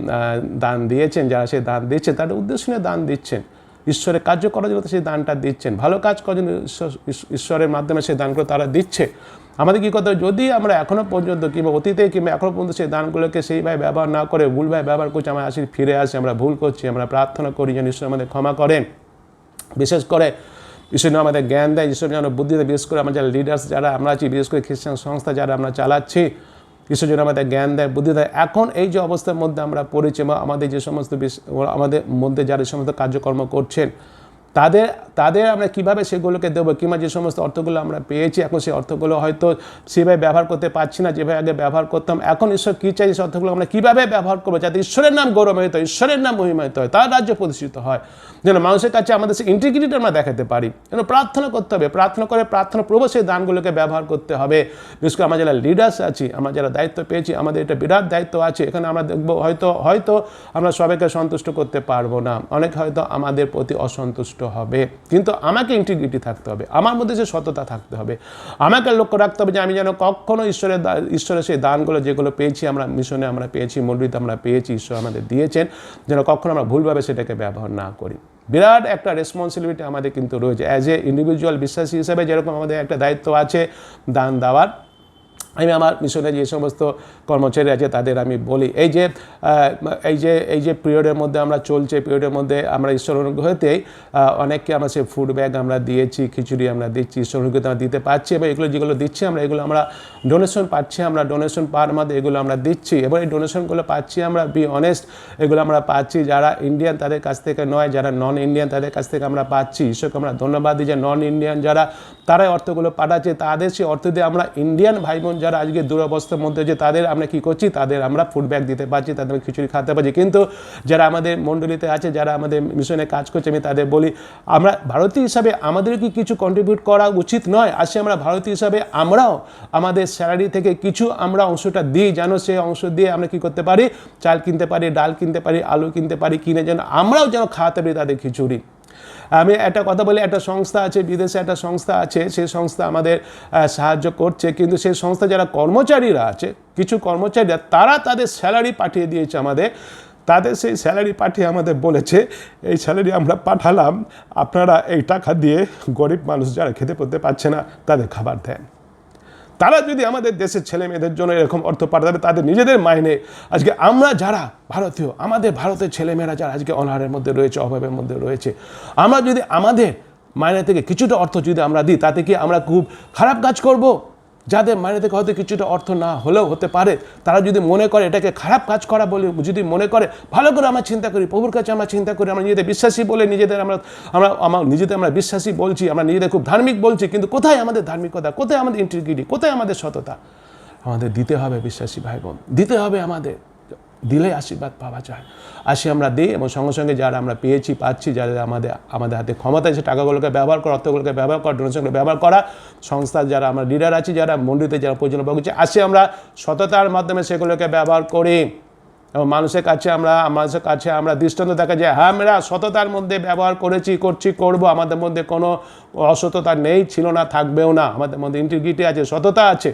দান দিয়েছেন, যারা সেই দান দিচ্ছেন, তাদের উদ্দেশ্য নিয়ে দান দিচ্ছেন, ঈশ্বরের কার্য করার জন্য সেই দানটা দিচ্ছেন, ভালো কাজ করার জন্য ঈশ্বরের মাধ্যমে সেই দানগুলো তারা দিচ্ছে। আমাদের কী করতে হবে? যদি আমরা এখনও পর্যন্ত কিংবা অতীতে কিংবা এখনও পর্যন্ত সেই দানগুলোকে সেইভাবে ব্যবহার না করে ভুলভাবে ব্যবহার করছি, আমরা আসি ফিরে আসি, আমরা ভুল করছি, আমরা প্রার্থনা করি যেন ঈশ্বর আমাদের ক্ষমা করেন। বিশেষ করে ঈশ্বর যেন আমাদের জ্ঞান দেয়, ঈশ্বর যেন বুদ্ধি দেয়। বিশেষ করে আমরা যারা লিডার্স, যারা আমরা আছি, বিশেষ করে খ্রিস্টান সংস্থা যারা আমরা চালাচ্ছি, ঈশ্বর যেন আমাদের জ্ঞান দেয়, বুদ্ধি দেয়। এখন এই যে অবস্থার মধ্যে আমরা পড়েছি, বা আমাদের যে সমস্ত আমাদের মধ্যে যারা সমস্ত কার্যকর্ম করছেন, তাদের আমরা কীভাবে সেগুলোকে দেবো, কিংবা যে সমস্ত অর্থগুলো আমরা পেয়েছি, এখন সেই অর্থগুলো হয়তো সেভাবে ব্যবহার করতে পারছি না যেভাবে আগে ব্যবহার করতাম। এখন ঈশ্বর কী চাই? সেই অর্থগুলো আমরা কীভাবে ব্যবহার করবো যাতে ঈশ্বরের নাম গৌরবান্বিত হয়, ঈশ্বরের নাম মহিমান্বিত হয়, তার রাজ্য প্রতিষ্ঠিত হয়, যেন মানুষের কাছে আমাদের সেই ইন্টিগ্রিটি আমরা দেখাতে পারি। যেন প্রার্থনা করতে হবে, প্রার্থনা করে প্রার্থনা প্রভু সেই দানগুলোকে ব্যবহার করতে হবে। বিশেষ করে আমরা যারা লিডার্স আছি, আমরা যারা দায়িত্ব পেয়েছি, আমাদের এটা বিরাট দায়িত্ব আছে। এখানে আমরা দেখবো হয়তো আমরা সবাইকে সন্তুষ্ট করতে পারবো না, অনেক হয়তো আমাদের প্রতি অসন্তুষ্ট হবে, কিন্তু আমাকে ইন্টিগ্রিটি থাকতে হবে, আমার মধ্যে যে সততা থাকতে হবে, আমাকে লক্ষ্য রাখতে হবে যে আমি যেন কখনো ঈশ্বরের সেই দানগুলো যেগুলো পেয়েছি, আমরা মিশনে আমরা পেয়েছি, মণ্ডলীতে আমরা পেয়েছি, ঈশ্বর আমাদের দিয়েছেন, যেন কখনো আমরা ভুলভাবে সেটাকে ব্যবহার না করি। বিরাট একটা রেসপন্সিবিলিটি আমাদের কিন্তু রয়েছে অ্যাজ এ ইন্ডিভিজুয়াল বিশ্বাসী হিসেবে, যেরকম আমাদের একটা দায়িত্ব আছে দান দেওয়ার। আমি আমার মিশনে যে সমস্ত কর্মচারী আছে তাদের আমি বলি, এই যে পিরিয়ডের মধ্যে আমরা চলছে, পিরিয়ডের মধ্যে আমরা ঈশ্বর অনুগ্রহতেই অনেককে আমরা সেই ফুড ব্যাগ আমরা দিয়েছি, খিচুড়ি আমরা দিচ্ছি, ঈশ্বর অনুগ্রহতে আমরা দিতে পারছি, এবং এগুলো যেগুলো দিচ্ছি এগুলো আমরা ডোনেশন পাচ্ছি, আমরা ডোনেশন পাওয়ার মধ্যে এগুলো আমরা দিচ্ছি, এবং এই ডোনেশনগুলো পাচ্ছি আমরা বি অনেস্ট, এগুলো আমরা পাচ্ছি যারা ইন্ডিয়ান তাদের কাছ থেকে নয়, যারা নন ইন্ডিয়ান তাদের কাছ থেকে আমরা পাচ্ছি। ঈশ্বরকে আমরা ধন্যবাদ দিই যে নন ইন্ডিয়ান যারা, তারাই অর্থগুলো পাঠাচ্ছে, তাদের সেই অর্থ দিয়ে আমরা ইন্ডিয়ান ভাই বোন যারা আজকে দুরবস্থার মধ্যে যে তাদের আমরা কী করছি, তাদের আমরা ফুড ব্যাগ দিতে পারছি, তাদের খিচুড়ি খাওয়াতে পারছি। কিন্তু যারা আমাদের মণ্ডলীতে আছে, যারা আমাদের মিশনে কাজ করছে, আমি তাদের বলি আমরা ভারতীয় হিসাবে আমাদের কি কিছু কন্ট্রিবিউট করা উচিত নয়? আসলে আমরা ভারতীয় হিসাবে আমরাও আমাদের স্যালারি থেকে কিছু আমরা অংশটা দিই, যেন সেই অংশ দিয়ে আমরা কী করতে পারি, চাল কিনতে পারি, ডাল কিনতে পারি, আলু কিনতে পারি, কিনে যেন আমরাও যেন খাওয়াতে পারি তাদের খিচুড়ি। আমি একটা কথা বলি, একটা সংস্থা আছে বিদেশে, একটা সংস্থা আছে, সেই সংস্থা আমাদের সাহায্য করছে, কিন্তু সেই সংস্থা যারা কর্মচারীরা আছে, কিছু কর্মচারীরা তারা তাদের স্যালারি পাঠিয়ে দিয়েছে আমাদের, তাদের সেই স্যালারি পাঠিয়ে আমাদের বলেছে এই স্যালারি আমরা পাঠালাম, আপনারা এই টাকা দিয়ে গরিব মানুষ যারা খেতে পড়তে পারছে না তাদের খাবার দেন। তারা যদি আমাদের দেশের ছেলে মেয়েদের জন্য এরকম অর্থ পাঠাবে তাদের নিজেদের মাইনে, আজকে আমরা যারা ভারতীয়, আমাদের ভারতের ছেলেমেয়েরা যারা আজকে অনাহারের মধ্যে রয়েছে, অভাবের মধ্যে রয়েছে, আমরা যদি আমাদের মাইনে থেকে কিছুটা অর্থ যদি আমরা দিই, তাতে কি আমরা খুব খারাপ কাজ করব? যাদের মাইনে থেকে হয়তো কিছুটা অর্থ না হলেও হতে পারে, তারা যদি মনে করে এটাকে খারাপ কাজ করা বলে, যদি মনে করে, ভালো করে আমরা চিন্তা করি, প্রভুর কাছে আমরা চিন্তা করি, আমরা নিজেদের বিশ্বাসী বলে নিজেদের আমরা বিশ্বাসী বলছি, আমরা নিজেদের খুব ধার্মিক বলছি, কিন্তু কোথায় আমাদের ধার্মিকতা, কোথায় আমাদের ইন্টিগ্রিটি, কোথায় আমাদের সততা? আমাদের দিতে হবে বিশ্বাসী ভাই বোন, দিতে হবে। আমাদের দিলে আশীর্বাদ পাওয়া যায়। আসি আমরা দিই, এবং সঙ্গে সঙ্গে যারা আমরা পেয়েছি পাচ্ছি, যারা আমাদের হাতে ক্ষমতা আছে টাকাগুলোকে ব্যবহার করা, অর্থগুলোকে ব্যবহার করা, ডোনেশনগুলো ব্যবহার করা, সংস্থার যারা আমরা লিডার আছি, যারা মন্দিরে যারা পরিচালনা করছে, আসি আমরা সততার মাধ্যমে সেগুলোকে ব্যবহার করি এবং মানুষের কাছে আমরা দৃষ্টান্ত দেখা যায়, হ্যাঁ আমরা সততার মধ্যে ব্যবহার করেছি, করছি, করবো। আমাদের মধ্যে কোনো অসততা নেই, ছিল না, থাকবেও না। আমাদের মধ্যে ইন্টিগ্রিটি আছে, সততা আছে।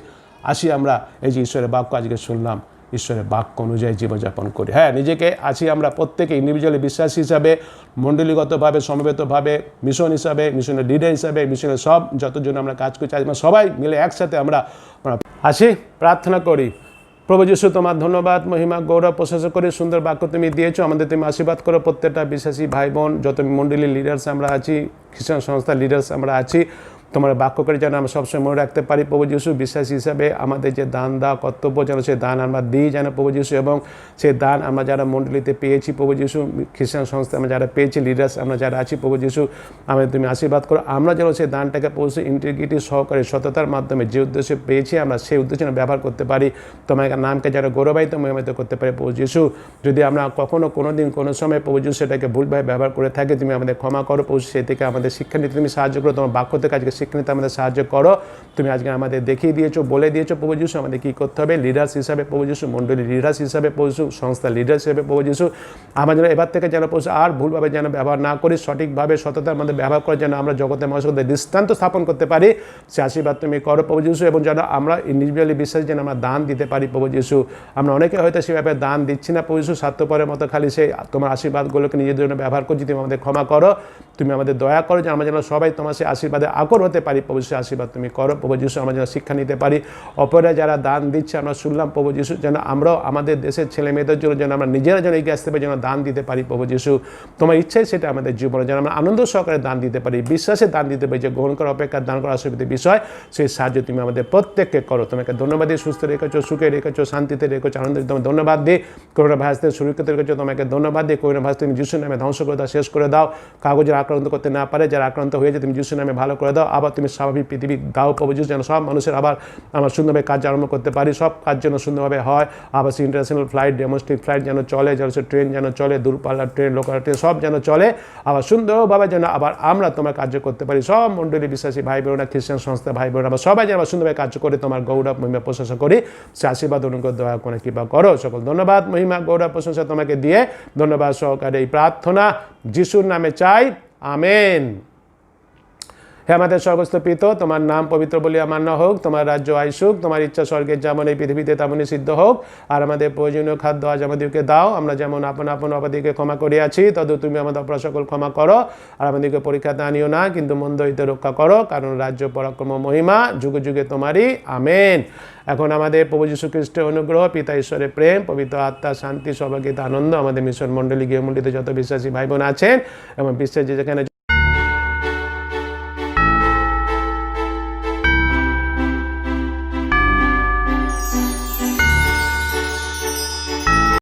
আসি আমরা এই যে ঈশ্বরের বাক্য আজকে শুনলাম, ঈশ্বরের বাক্য অনুযায়ী জীবনযাপন করি। হ্যাঁ, নিজেকে আছি আমরা প্রত্যেকে ইন্ডিভিজুয়ালি বিশ্বাসী হিসাবে, মণ্ডলীগতভাবে, সমবেতভাবে, মিশন হিসাবে, মিশনের লিডার হিসাবে, মিশনের সব যতজন আমরা কাজ করছি, আমরা সবাই মিলে একসাথে আমরা আসি, প্রার্থনা করি। প্রভু যীশু, তোমার ধন্যবাদ, মহিমা, গৌরব, প্রশংসা করে সুন্দর বাক্য তুমি দিয়েছো, আমাদের তুমি আশীর্বাদ করো। প্রত্যেকটা বিশ্বাসী ভাই বোন, যত মণ্ডলীর লিডার্স আমরা আছি, খ্রিস্টান সংস্থার লিডার্স আমরা আছি, তোমার বাক্য করে যেন আমরা সবসময় মনে রাখতে পারি প্রভু যীশু। বিশ্বাসী হিসাবে আমাদের যে দান দেওয়া কর্তব্য, যেন সেই দান আমরা দিই যেন প্রভু যীশু, এবং সেই দান আমরা যারা মণ্ডলীতে পেয়েছি প্রভু যীশু, খ্রিস্টান সংস্থা আমরা যারা পেয়েছি, লিডার্স আমরা যারা আছি প্রভু যীশু, আমাদের তুমি আশীর্বাদ করো। আমরা যেন সেই দানটাকে প্রভু ইন্টিগ্রিটি সহকারে সততার মাধ্যমে যে উদ্দেশ্যে পেয়েছি আমরা সেই উদ্দেশ্যে ব্যবহার করতে পারি, তোমার নামকে যারা গৌরবায়িত মহিমায়িত করতে পারি প্রভু যীশু। যদি আমরা কখনো কোনো দিন কোনো সময় প্রভু যীশু সেটাকে ভুলভাবে ব্যবহার করে থাকি, তুমি আমাদের ক্ষমা করো প্রভু। সেই থেকে আমাদের শিক্ষা নিতে তুমি সাহায্য করো, তোমার বাক্য থেকে আজকে শিক্ষা নিতে আমাদের সাহায্য করো। তুমি আজকে আমাদের দেখিয়ে দিয়েছো, বলে দিয়েছো প্রভু যীশু আমাদের কী করতে হবে, লিডার্স হিসাবে প্রভু যীশু, মণ্ডলী লিডার্স হিসাবে প্রভু যীশু, সংস্থার লিডার্স হিসাবে প্রভু যীশু। আমরা যেন এবার থেকে যেন প্রভু আর ভুলভাবে যেন ব্যবহার না করি, সঠিকভাবে সততার মধ্যে ব্যবহার করে যেন আমরা জগতে মানুষের দৃষ্টান্ত স্থাপন করতে পারি, সে আশীর্বাদ তুমি করো প্রভু যীশু। এবং যেন আমরা ইন্ডিভিজুয়ালি বিশ্বাস যেন আমরা দান দিতে পারি প্রভু যীশু। আমরা অনেকে হয়তো সেভাবে দান দিচ্ছি না প্রভু যীশু, স্বার্থপরের মতো খালি সেই তোমার আশীর্বাদগুলোকে নিজেদের জন্য ব্যবহার করছি, তুমি আমাদের ক্ষমা করো, তুমি আমাদের দয়া করো, যে আমরা যেন সবাই তোমার সেই আশীর্বাদে আকর হতে পারি প্রভু যীশু। আশীর্বাদ তুমি করো প্রভু যীশু, আমরা যেন শিক্ষা নিতে পারি। অপরে যারা দান দিচ্ছে আমরা শুনলাম প্রভু যীশু, যেন আমরাও আমাদের দেশের ছেলে মেয়েদের জন্য যেন আমরা নিজেরা যেন এগিয়ে আসতে পারি, যেন দান দিতে পারি প্রভু যীশু। তোমার ইচ্ছাই সেটা আমাদের জীবনে যেন আমরা আনন্দ সহকারে দান দিতে পারি, বিশ্বাসে দান দিতে পারি, যে গ্রহণ করা অপেক্ষা দান করা অসুবিধা বিষয়, সেই সাহায্য তুমি আমাদের প্রত্যেককে করো। তোমাকে ধন্যবাদ দিই, সুস্থ রেখেছো, সুখে রেখেছো, শান্তিতে রেখেছো, আনন্দিত তোমাকে ধন্যবাদ দিই। করোনা ভাইরাসদের সুরক্ষিত রেখেছো, তোমাকে ধন্যবাদ দিই। করোনা ভাইরাস তুমি যিশুর নামে ধ্বংস করে দাও, শেষ করে দাও। কাগজের আক্রান্ত করতে না পারে, যারা আক্রান্ত হয়েছে তুমি যিশুর নামে ভালো করে দাও। আবার তুমি স্বাভাবিক পৃথিবী দাও প্রভু যীশু, যেন সব মানুষের আবার আমরা সুন্দরভাবে কাজ আরম্ভ করতে পারি, সব কাজ যেন সুন্দরভাবে হয়। আবার সে ইন্টারন্যাশনাল ফ্লাইট, ডোমেস্টিক ফ্লাইট যেন চলে, যেন সে ট্রেন যেন চলে, দূরপাল্লার ট্রেন, লোকাল ট্রেন সব যেন চলে, আবার সুন্দরভাবে যেন আবার আমরা তোমার কার্য করতে পারি। সব মণ্ডলী বিশ্বাসী ভাই বোনেরা, খ্রিস্টান সংস্থা ভাই বোনেরা, আবার সবাই যেন আবার সুন্দরভাবে কার্য করে তোমার গৌরব মহিমা প্রশংসা করি, সে আশীর্বাদ অনুগ্রহ দয়া করে কৃপা করো। সকল ধন্যবাদ, মহিমা, গৌরব, প্রশংসা তোমাকে দিয়ে ধন্যবাদ সহকারে এই প্রার্থনা যিশুর নামে চাই, আমেন। হে আমাদের স্বর্গস্থ পিতা, তোমার নাম পবিত্র বলিয়া মান্য হোক, তোমার রাজ্য আইসুক, তোমার ইচ্ছা স্বর্গের যেমন এই পৃথিবীতে তেমনই সিদ্ধ হোক। আর আমাদের প্রয়োজনীয় খাদ্য আজ আমাদেরকে দাও, আমরা যেমন আপন আপন অপরাধীকে ক্ষমা করিয়াছি, তদ তুমি আমাদের অপরাধ সকল ক্ষমা করো। আর আমাদেরকে পরীক্ষাতে আনিও না, কিন্তু মন্দ হইতে রক্ষা করো, কারণ রাজ্য, পরাক্রম, মহিমা যুগে যুগে তোমারই, আমেন। এখন আমাদের প্রভু যীশু খ্রিস্টের অনুগ্রহ, পিতা ঈশ্বরের প্রেম, পবিত্র আত্মার শান্তি, সৌভাগ্যতা, আনন্দ আমাদের মিশন মণ্ডলী গৃহমণ্ডিতে যত বিশ্বাসী ভাই বোন আছেন এবং বিশ্বের যে যেখানে